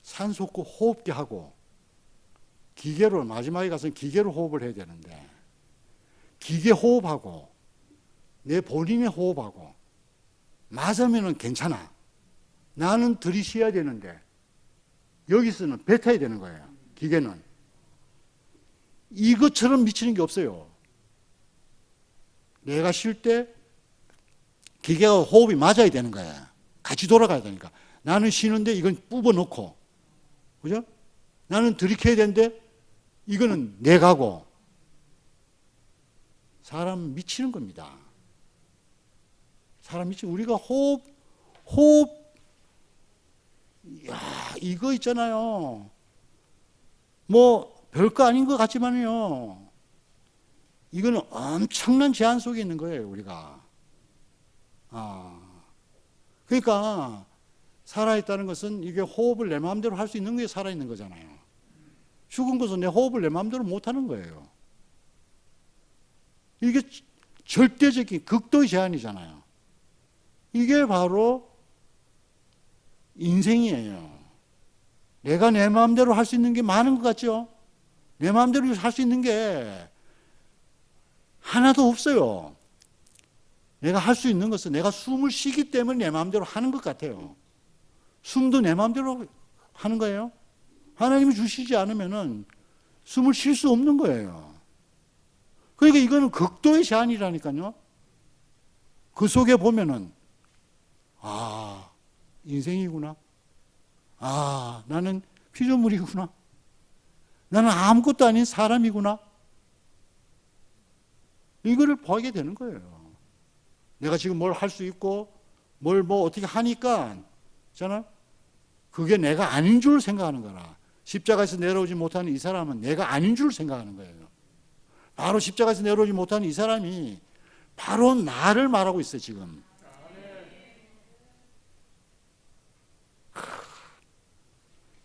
산소호흡 호흡기 하고 기계로, 마지막에 가서는 기계로 호흡을 해야 되는데, 기계 호흡하고 내 본인의 호흡하고 맞으면은 괜찮아. 나는 들이쉬어야 되는데 여기서는 뱉어야 되는 거예요. 기계는. 이것처럼 미치는 게 없어요. 내가 쉴 때 기계가 호흡이 맞아야 되는 거야. 같이 돌아가야 되니까. 나는 쉬는데 이건 뽑아 놓고, 그죠? 나는 들이켜야 되는데 이거는 내가고. 사람 미치는 겁니다. 사람 미치. 우리가 호흡, 이거 있잖아요. 별거 아닌 것 같지만요. 이거는 엄청난 제한 속에 있는 거예요, 우리가. 그러니까 살아있다는 것은 이게 호흡을 내 마음대로 할 수 있는 게 살아있는 거잖아요. 죽은 것은 내 호흡을 내 마음대로 못 하는 거예요. 이게 절대적인 극도의 제한이잖아요. 이게 바로 인생이에요. 내가 내 마음대로 할 수 있는 게 많은 것 같죠? 내 마음대로 할 수 있는 게 하나도 없어요. 내가 할 수 있는 것은 내가 숨을 쉬기 때문에 내 마음대로 하는 것 같아요. 숨도 내 마음대로 하는 거예요. 하나님이 주시지 않으면은 숨을 쉴 수 없는 거예요. 그러니까 이거는 극도의 제한이라니까요. 그 속에 보면은 인생이구나. 나는 피조물이구나. 나는 아무것도 아닌 사람이구나. 이거를 보게 되는 거예요. 내가 지금 뭘 할 수 있고 뭘 어떻게 하니까 있잖아. 그게 내가 아닌 줄 생각하는 거라. 십자가에서 내려오지 못하는 이 사람은 내가 아닌 줄 생각하는 거예요. 바로 십자가에서 내려오지 못하는 이 사람이 바로 나를 말하고 있어요, 지금.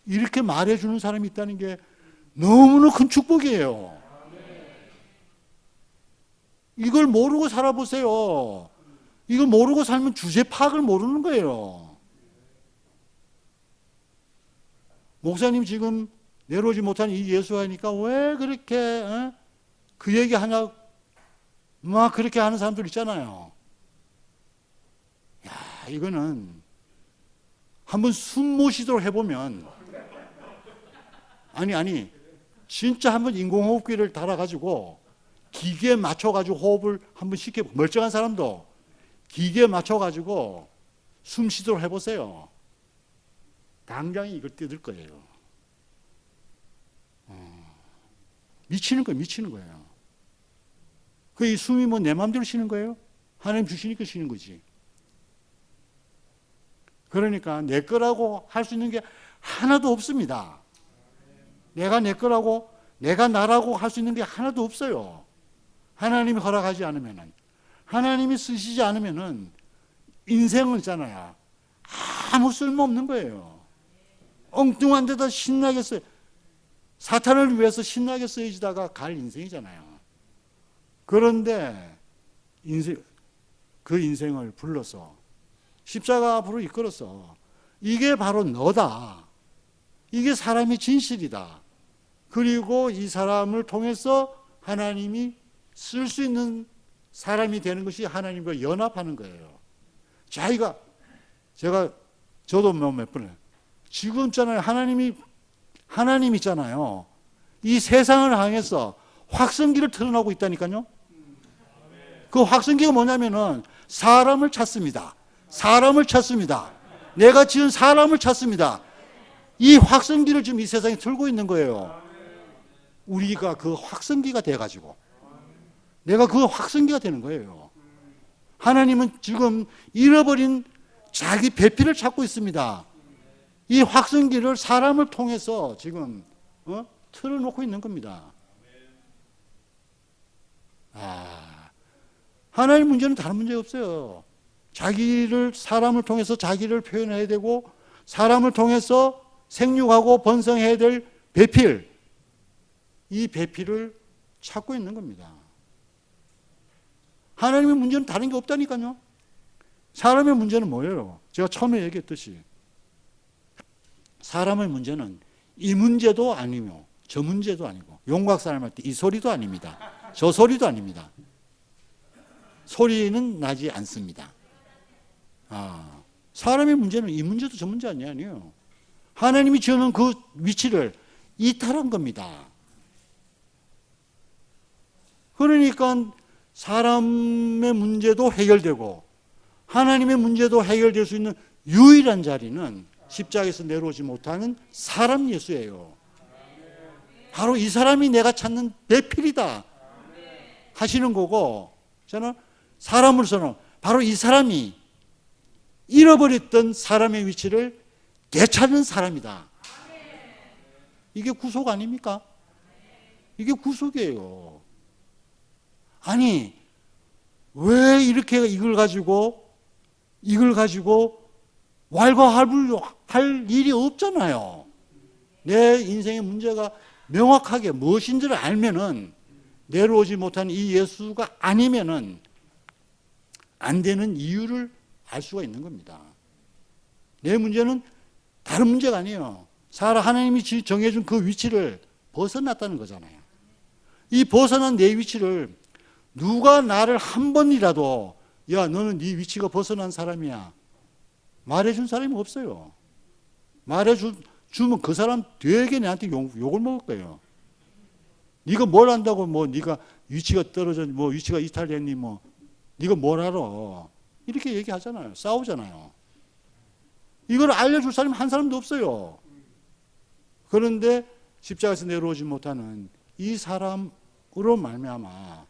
이렇게 말해주는 사람이 있다는 게 너무나 큰 축복이에요. 이걸 모르고 살아보세요. 이걸 모르고 살면 주제 파악을 모르는 거예요. 목사님 지금 내려오지 못하는 이 예수하니까 왜 그렇게 그 얘기 하냐, 막 그렇게 하는 사람들 있잖아요. 이거는 한번 숨 못 쉬도록 해보면, 아니 진짜 한번 인공호흡기를 달아가지고 기계에 맞춰가지고 호흡을 한번 시켜, 멀쩡한 사람도 기계에 맞춰가지고 숨 쉬도록 해보세요. 당장에 이걸 뜯을 거예요. 미치는 거예요. 그 이 숨이 내 마음대로 쉬는 거예요? 하나님 주시니까 쉬는 거지. 그러니까 내 거라고 할 수 있는 게 하나도 없습니다. 내가 내 거라고, 내가 나라고 할 수 있는 게 하나도 없어요. 하나님이 허락하지 않으면은, 하나님이 쓰시지 않으면은 인생은 있잖아요. 아무 쓸모없는 거예요. 엉뚱한 데다 신나게 써요. 사탄을 위해서 신나게 쓰여지다가 갈 인생이잖아요. 그런데 그 인생을 불러서 십자가 앞으로 이끌어서 이게 바로 너다. 이게 사람의 진실이다. 그리고 이 사람을 통해서 하나님이 쓸 수 있는 사람이 되는 것이 하나님과 연합하는 거예요. 저도 몇 번에 지금 있잖아요. 하나님 있잖아요. 이 세상을 향해서 확성기를 틀어놓고 있다니까요. 그 확성기가 뭐냐면은 사람을 찾습니다. 사람을 찾습니다. 내가 지은 사람을 찾습니다. 이 확성기를 지금 이 세상에 틀고 있는 거예요. 우리가 그 확성기가 돼가지고 내가 그 확성기가 되는 거예요. 하나님은 지금 잃어버린 자기 배필을 찾고 있습니다. 이 확성기를 사람을 통해서 지금 틀어놓고 있는 겁니다. 하나님 문제는 다른 문제 없어요. 사람을 통해서 자기를 표현해야 되고 사람을 통해서 생육하고 번성해야 될 배필, 이 배필을 찾고 있는 겁니다. 하나님의 문제는 다른 게 없다니까요. 사람의 문제는 뭐예요? 제가 처음에 얘기했듯이 사람의 문제는 이 문제도 아니며 저 문제도 아니고 용각 사람 할 때 이 소리도 아닙니다. 저 소리도 아닙니다. 소리는 나지 않습니다. 사람의 문제는 이 문제도 저 문제 아니에요. 하나님이 지어놓은 그 위치를 이탈한 겁니다. 그러니까 사람의 문제도 해결되고 하나님의 문제도 해결될 수 있는 유일한 자리는 십자가에서 내려오지 못하는 사람 예수예요. 바로 이 사람이 내가 찾는 배필이다 하시는 거고, 저는 사람으로서는 바로 이 사람이 잃어버렸던 사람의 위치를 되찾는 사람이다. 이게 구속 아닙니까? 이게 구속이에요. 아니, 왜 이렇게 이걸 가지고 왈가왈부할 일이 없잖아요. 내 인생의 문제가 명확하게 무엇인지를 알면은 내려오지 못한 이 예수가 아니면은 안 되는 이유를 알 수가 있는 겁니다. 내 문제는 다른 문제가 아니에요. 하나님이 정해준 그 위치를 벗어났다는 거잖아요. 이 벗어난 내 위치를 누가 나를 한 번이라도 야 너는 네 위치가 벗어난 사람이야 말해준 사람이 없어요. 말해주면 그 사람 되게 내한테 욕을 먹을 거예요. 네가 뭘 안다고 뭐 네가 위치가 떨어졌니 뭐 위치가 이탈됐니 뭐 네가 뭘 알아 이렇게 얘기하잖아요. 싸우잖아요. 이걸 알려줄 사람이 한 사람도 없어요. 그런데 십자가에서 내려오지 못하는 이 사람으로 말미암아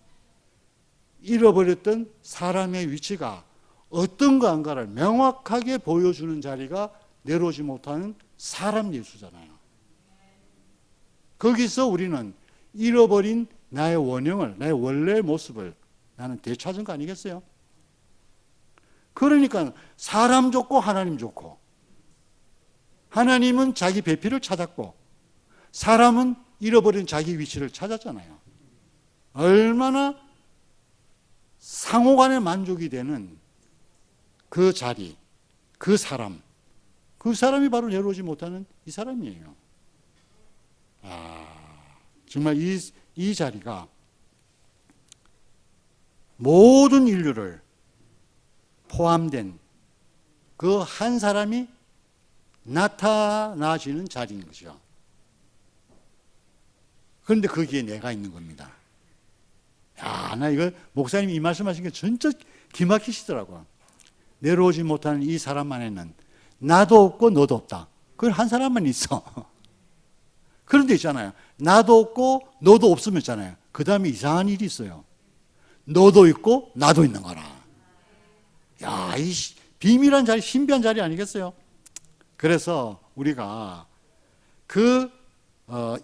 잃어버렸던 사람의 위치가 어떤가를 명확하게 보여주는 자리가 내려오지 못하는 사람 예수잖아요. 거기서 우리는 잃어버린 나의 원형을, 나의 원래의 모습을 나는 되찾은 거 아니겠어요? 그러니까 사람 좋고 하나님 좋고, 하나님은 자기 배필을 찾았고 사람은 잃어버린 자기 위치를 찾았잖아요. 얼마나 상호간의 만족이 되는 그 자리, 그 사람이 바로 내려오지 못하는 이 사람이에요. 정말 이 자리가 모든 인류를 포함된 그 한 사람이 나타나지는 자리인 거죠. 그런데 거기에 내가 있는 겁니다. 나 이거 목사님이 이 말씀하신 게 진짜 기막히시더라고요. 내려오지 못하는 이 사람 안에는 나도 없고 너도 없다. 그건 한 사람만 있어. 그런데 있잖아요. 나도 없고 너도 없으면 있잖아요. 그 다음에 이상한 일이 있어요. 너도 있고 나도 있는 거라. 이 비밀한 자리, 신비한 자리 아니겠어요? 그래서 우리가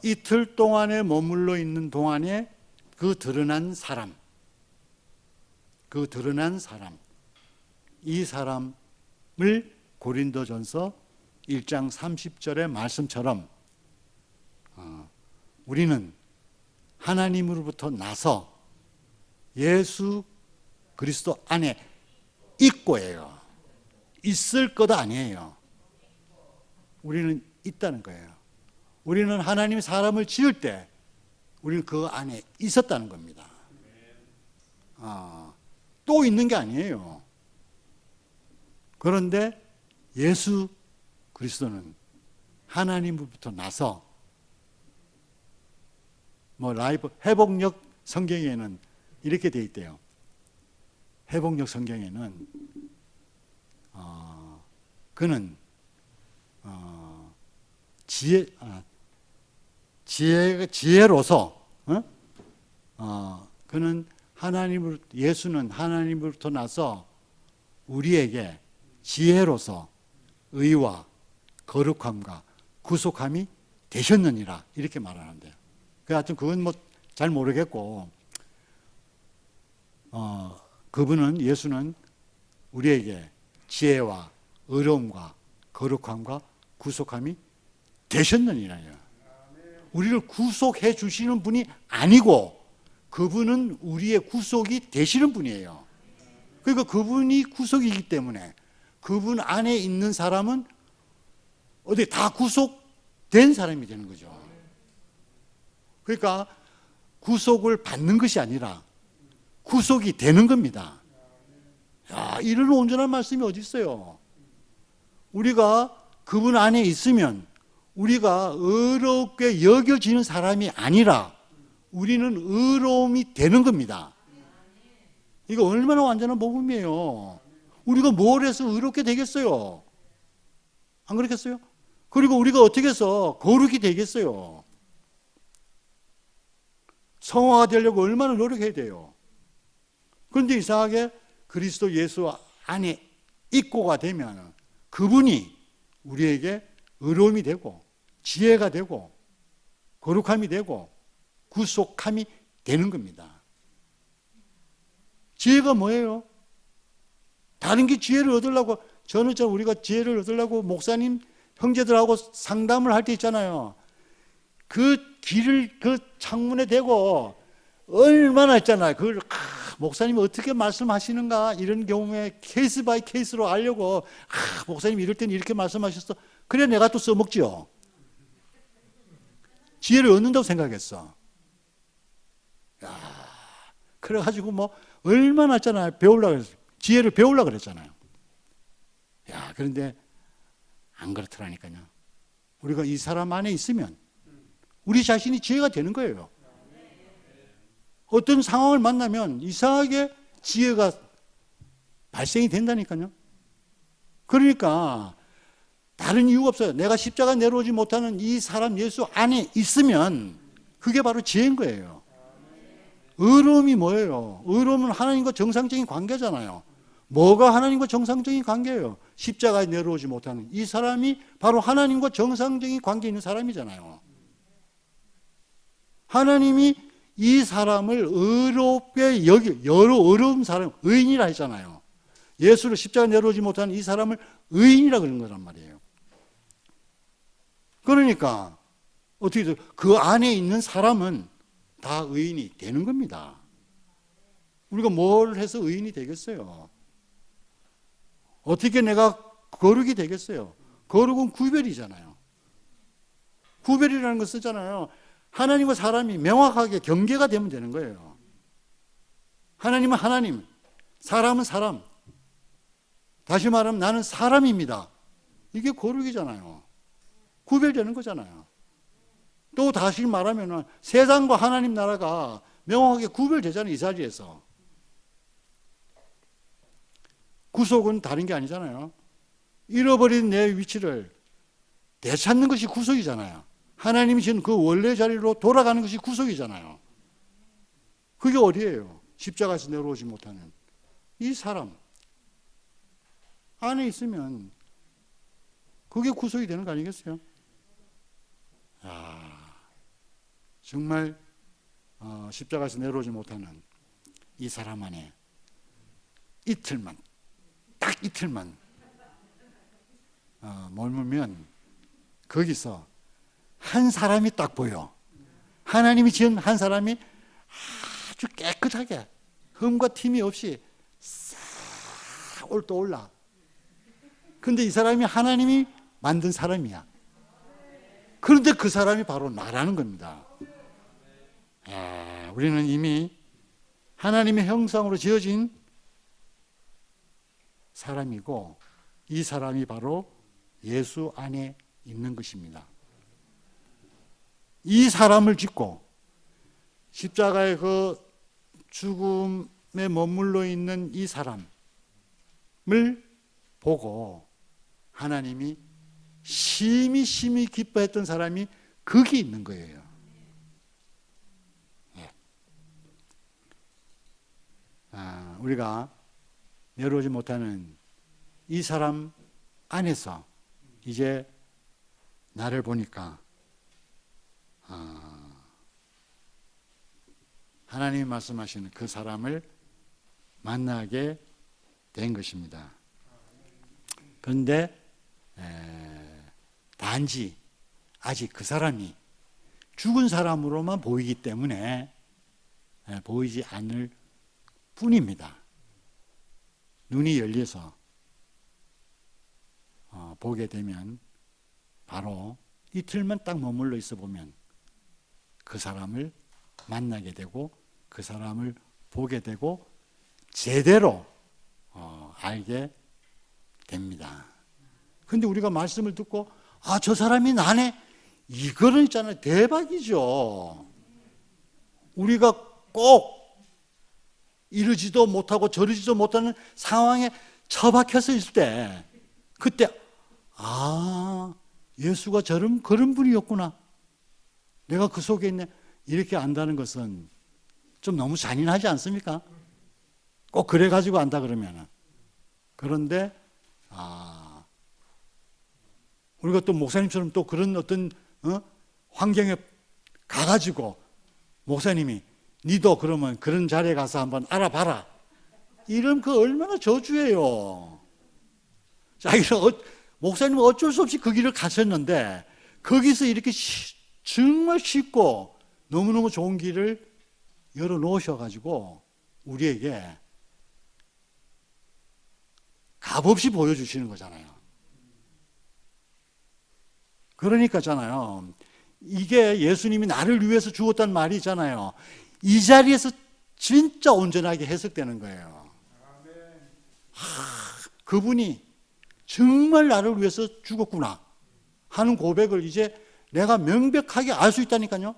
이틀 동안에 머물러 있는 동안에 그 드러난 사람, 이 사람을 고린도전서 1장 30절의 말씀처럼 우리는 하나님으로부터 나서 예수 그리스도 안에 있고예요. 있을 것 아니에요. 우리는 있다는 거예요. 우리는 하나님이 사람을 지을 때 우리는 그 안에 있었다는 겁니다. 또 있는 게 아니에요. 그런데 예수 그리스도는 하나님으로부터 나서 회복력 성경에는 이렇게 돼 있대요. 회복력 성경에는 그는 지혜로서 그는 예수는 하나님으로부터 나서 우리에게 지혜로서 의와 거룩함과 구속함이 되셨느니라 이렇게 말하는데요. 하여튼 그건 잘 모르겠고 그분은 예수는 우리에게 지혜와 의로움과 거룩함과 구속함이 되셨느니라요. 우리를 구속해 주시는 분이 아니고 그분은 우리의 구속이 되시는 분이에요. 그러니까 그분이 구속이기 때문에 그분 안에 있는 사람은 어디 다 구속된 사람이 되는 거죠. 그러니까 구속을 받는 것이 아니라 구속이 되는 겁니다. 야, 이런 온전한 말씀이 어디 있어요? 우리가 그분 안에 있으면 우리가 의롭게 여겨지는 사람이 아니라 우리는 의로움이 되는 겁니다. 이거 얼마나 완전한 복음이에요. 우리가 뭘 해서 의롭게 되겠어요? 안 그렇겠어요? 그리고 우리가 어떻게 해서 거룩이 되겠어요? 성화가 되려고 얼마나 노력해야 돼요? 그런데 이상하게 그리스도 예수 안에 입고가 되면 그분이 우리에게 의로움이 되고 지혜가 되고 거룩함이 되고 구속함이 되는 겁니다. 지혜가 뭐예요? 다른 게 지혜를 얻으려고 저는 우리가 지혜를 얻으려고 목사님 형제들하고 상담을 할 때 있잖아요. 그 길을 그 창문에 대고 얼마나 했잖아요. 그걸 목사님이 어떻게 말씀하시는가 이런 경우에 케이스 바이 케이스로 알려고 목사님 이럴 때는 이렇게 말씀하셨어. 그래 내가 또 써먹지요. 지혜를 얻는다고 생각했어. 야, 그래가지고 얼마나 했잖아요. 배우려고 그랬어요. 지혜를 배우려고 그랬잖아요. 야, 그런데 안 그렇더라니까요. 우리가 이 사람 안에 있으면 우리 자신이 지혜가 되는 거예요. 어떤 상황을 만나면 이상하게 지혜가 발생이 된다니까요. 그러니까 다른 이유가 없어요. 내가 십자가 내려오지 못하는 이 사람 예수 안에 있으면 그게 바로 지혜인 거예요. 의로움이 뭐예요? 의로움은 하나님과 정상적인 관계잖아요. 뭐가 하나님과 정상적인 관계예요? 십자가에 내려오지 못하는 이 사람이 바로 하나님과 정상적인 관계 있는 사람이잖아요. 하나님이 이 사람을 의롭게 여러 어려운 사람, 의인이라 했잖아요. 예수를 십자가에 내려오지 못하는 이 사람을 의인이라 그런 거란 말이에요. 그러니까 어떻게 돼요? 그 안에 있는 사람은 다 의인이 되는 겁니다. 우리가 뭘 해서 의인이 되겠어요? 어떻게 내가 거룩이 되겠어요? 거룩은 구별이잖아요. 구별이라는 거 쓰잖아요. 하나님과 사람이 명확하게 경계가 되면 되는 거예요. 하나님은 하나님, 사람은 사람. 다시 말하면 나는 사람입니다. 이게 거룩이잖아요. 구별되는 거잖아요. 또 다시 말하면 세상과 하나님 나라가 명확하게 구별되잖아요. 이 자리에서. 구속은 다른 게 아니잖아요. 잃어버린 내 위치를 되찾는 것이 구속이잖아요. 하나님이 준 그 원래 자리로 돌아가는 것이 구속이잖아요. 그게 어디예요? 십자가에서 내려오지 못하는 이 사람 안에 있으면 그게 구속이 되는 거 아니겠어요? 정말 십자가에서 내려오지 못하는 이 사람 안에 이틀만, 딱 이틀만 머물면 거기서 한 사람이 딱 보여. 하나님이 지은 한 사람이 아주 깨끗하게 흠과 틈이 없이 싹 떠올라. 근데 이 사람이 하나님이 만든 사람이야. 그런데 그 사람이 바로 나라는 겁니다. 우리는 이미 하나님의 형상으로 지어진 사람이고 이 사람이 바로 예수 안에 있는 것입니다. 이 사람을 짓고 십자가의 그 죽음에 머물러 있는 이 사람을 보고 하나님이 심히 기뻐했던 사람이 거기 있는 거예요. 예. 우리가 내려오지 못하는 이 사람 안에서 이제 나를 보니까 하나님이 말씀하시는 그 사람을 만나게 된 것입니다. 그런데 단지 아직 그 사람이 죽은 사람으로만 보이기 때문에 보이지 않을 뿐입니다. 눈이 열려서 보게 되면 바로 이틀만 딱 머물러 있어 보면 그 사람을 만나게 되고 그 사람을 보게 되고 제대로 알게 됩니다. 근데 우리가 말씀을 듣고 저 사람이 나네? 이거는 있잖아요. 대박이죠. 우리가 꼭 이러지도 못하고 저러지도 못하는 상황에 처박혀서 있을 때 그때 예수가 그런 분이었구나. 내가 그 속에 있네. 이렇게 안다는 것은 좀 너무 잔인하지 않습니까? 꼭 그래가지고 안다 그러면은. 그런데 우리가 또 목사님처럼 또 그런 어떤 환경에 가가지고 목사님이 니도 그러면 그런 자리에 가서 한번 알아봐라. 이러면 그 얼마나 저주예요. 목사님은 어쩔 수 없이 그 길을 가셨는데 거기서 이렇게 정말 쉽고 너무너무 좋은 길을 열어놓으셔가지고 우리에게 값없이 보여주시는 거잖아요. 그러니까잖아요. 이게 예수님이 나를 위해서 죽었다는 말이 있잖아요. 이 자리에서 진짜 온전하게 해석되는 거예요. 그분이 정말 나를 위해서 죽었구나 하는 고백을 이제 내가 명백하게 알 수 있다니까요.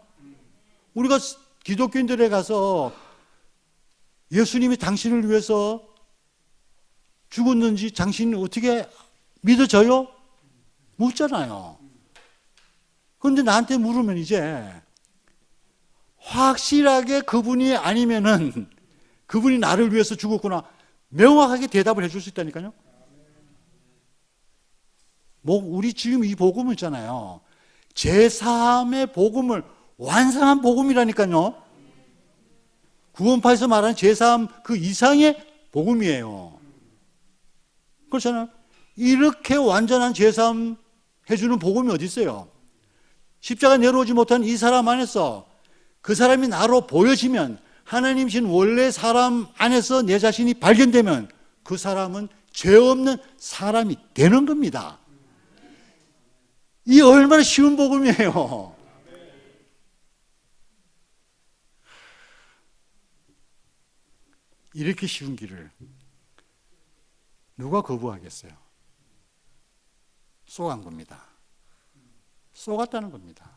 우리가 기독교인들에 가서 예수님이 당신을 위해서 죽었는지 당신이 어떻게 믿어져요? 묻잖아요. 그런데 나한테 물으면 이제 확실하게 그분이 아니면은 그분이 나를 위해서 죽었구나 명확하게 대답을 해줄 수 있다니까요. 우리 지금 이 복음을 있잖아요. 제3의 복음을 완성한 복음이라니까요. 구원파에서 말하는 제3 그 이상의 복음이에요. 그렇잖아요. 이렇게 완전한 제3 해주는 복음이 어디 있어요? 십자가 내려오지 못한 이 사람 안에서 그 사람이 나로 보여지면 하나님이신 원래 사람 안에서 내 자신이 발견되면 그 사람은 죄 없는 사람이 되는 겁니다. 이 얼마나 쉬운 복음이에요. 이렇게 쉬운 길을 누가 거부하겠어요? 쏘간 겁니다. 쏘갔다는 겁니다.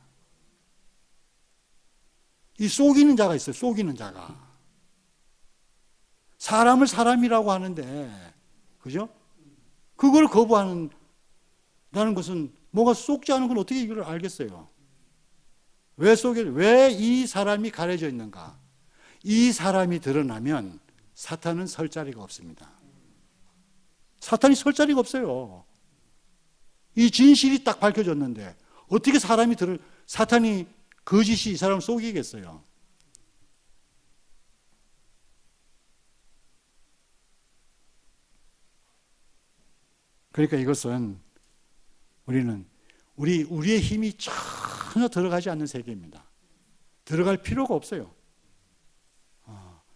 이 속이는 자가 있어요. 속이는 자가. 사람을 사람이라고 하는데, 그죠? 그걸 거부한다는 것은 뭐가 속지 않은 건 어떻게 이걸 알겠어요? 왜 이 사람이 가려져 있는가? 이 사람이 드러나면 사탄은 설 자리가 없습니다. 사탄이 설 자리가 없어요. 이 진실이 딱 밝혀졌는데 어떻게 사탄이 거짓이 이 사람을 속이겠어요? 그러니까 이것은 우리의 힘이 전혀 들어가지 않는 세계입니다. 들어갈 필요가 없어요.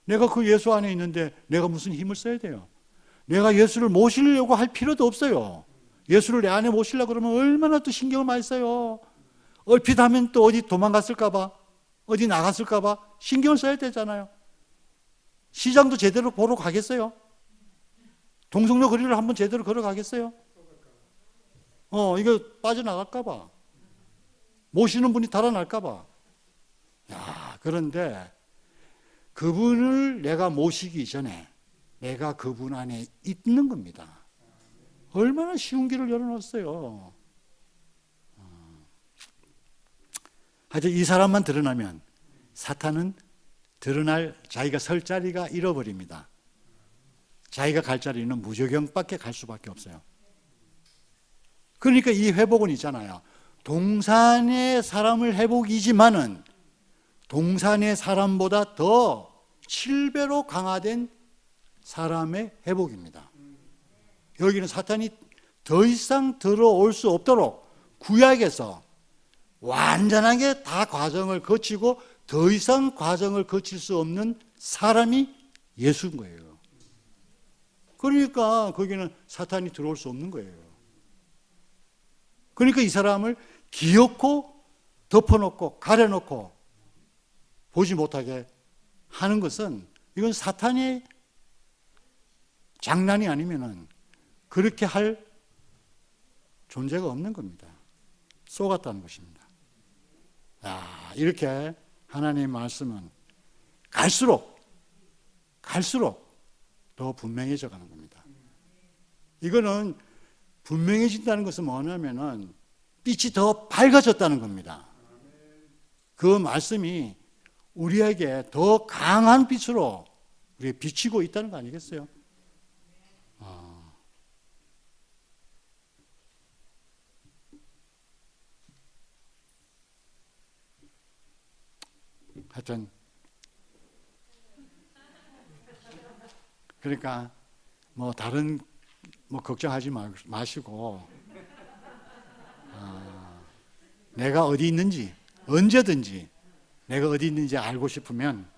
내가 그 예수 안에 있는데 내가 무슨 힘을 써야 돼요? 내가 예수를 모시려고 할 필요도 없어요. 예수를 내 안에 모시려고 그러면 얼마나 또 신경을 많이 써요. 얼핏 하면 또 어디 도망갔을까봐, 어디 나갔을까봐 신경을 써야 되잖아요. 시장도 제대로 보러 가겠어요? 동성로 거리를 한번 제대로 걸어가겠어요? 이거 빠져나갈까봐. 모시는 분이 달아날까봐. 야, 그런데 그분을 내가 모시기 전에 내가 그분 안에 있는 겁니다. 얼마나 쉬운 길을 열어놨어요. 하여튼 이 사람만 드러나면 사탄은 드러날 자기가 설 자리가 잃어버립니다. 자기가 갈 자리는 무저경밖에 갈 수밖에 없어요. 그러니까 이 회복은 있잖아요. 동산의 사람을 회복이지만은 동산의 사람보다 더 7배로 강화된 사람의 회복입니다. 여기는 사탄이 더 이상 들어올 수 없도록 구약에서 완전하게 다 과정을 거치고 더 이상 과정을 거칠 수 없는 사람이 예수인 거예요. 그러니까 거기는 사탄이 들어올 수 없는 거예요. 그러니까 이 사람을 기어코 덮어놓고 가려놓고 보지 못하게 하는 것은 이건 사탄의 장난이 아니면은 그렇게 할 존재가 없는 겁니다. 쏘갔다는 것입니다. 이렇게 하나님의 말씀은 갈수록 더 분명해져 가는 겁니다. 이거는 분명해진다는 것은 뭐냐면은 빛이 더 밝아졌다는 겁니다. 그 말씀이 우리에게 더 강한 빛으로 우리에 비치고 있다는 거 아니겠어요? 하여튼 그러니까 뭐 다른 뭐 걱정하지 마시고 내가 어디 있는지 언제든지 내가 어디 있는지 알고 싶으면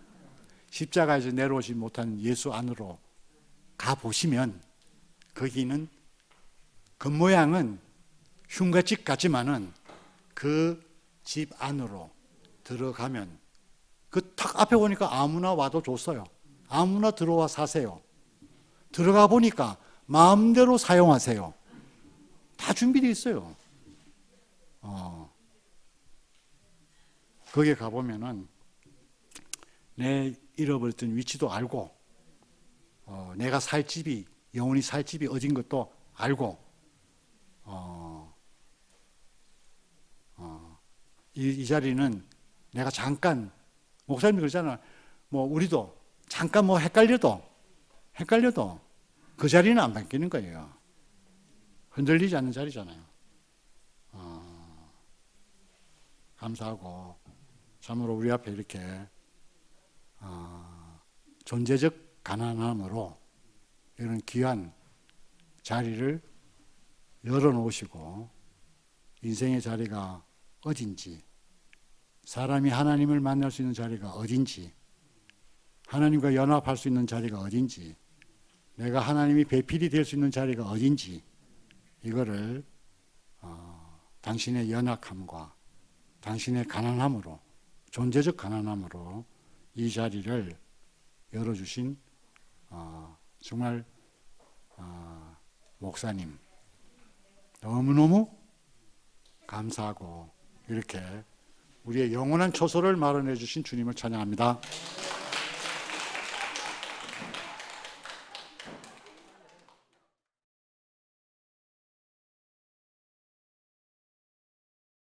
십자가에서 내려오지 못한 예수 안으로 가보시면 거기는 겉모양은 흉가집 같지만은 그 집 안으로 들어가면 그 탁 앞에 보니까 아무나 와도 좋어요. 아무나 들어와 사세요. 들어가 보니까 마음대로 사용하세요. 다 준비되어 있어요. 거기에 가보면은 내 잃어버렸던 위치도 알고 내가 살 집이 영원히 살 집이 어딘 것도 알고 이 자리는 내가 잠깐 목사님이 그러잖아. 뭐 우리도 잠깐 뭐 헷갈려도 그 자리는 안 바뀌는 거예요. 흔들리지 않는 자리잖아요. 감사하고 참으로 우리 앞에 이렇게 존재적 가난함으로 이런 귀한 자리를 열어놓으시고 인생의 자리가 어딘지 사람이 하나님을 만날 수 있는 자리가 어딘지 하나님과 연합할 수 있는 자리가 어딘지 내가 하나님이 배필이 될 수 있는 자리가 어딘지 이거를 당신의 연약함과 당신의 가난함으로 존재적 가난함으로 이 자리를 열어주신 정말 목사님 너무너무 감사하고 이렇게 우리의 영원한 초소를 마련해 주신 주님을 찬양합니다.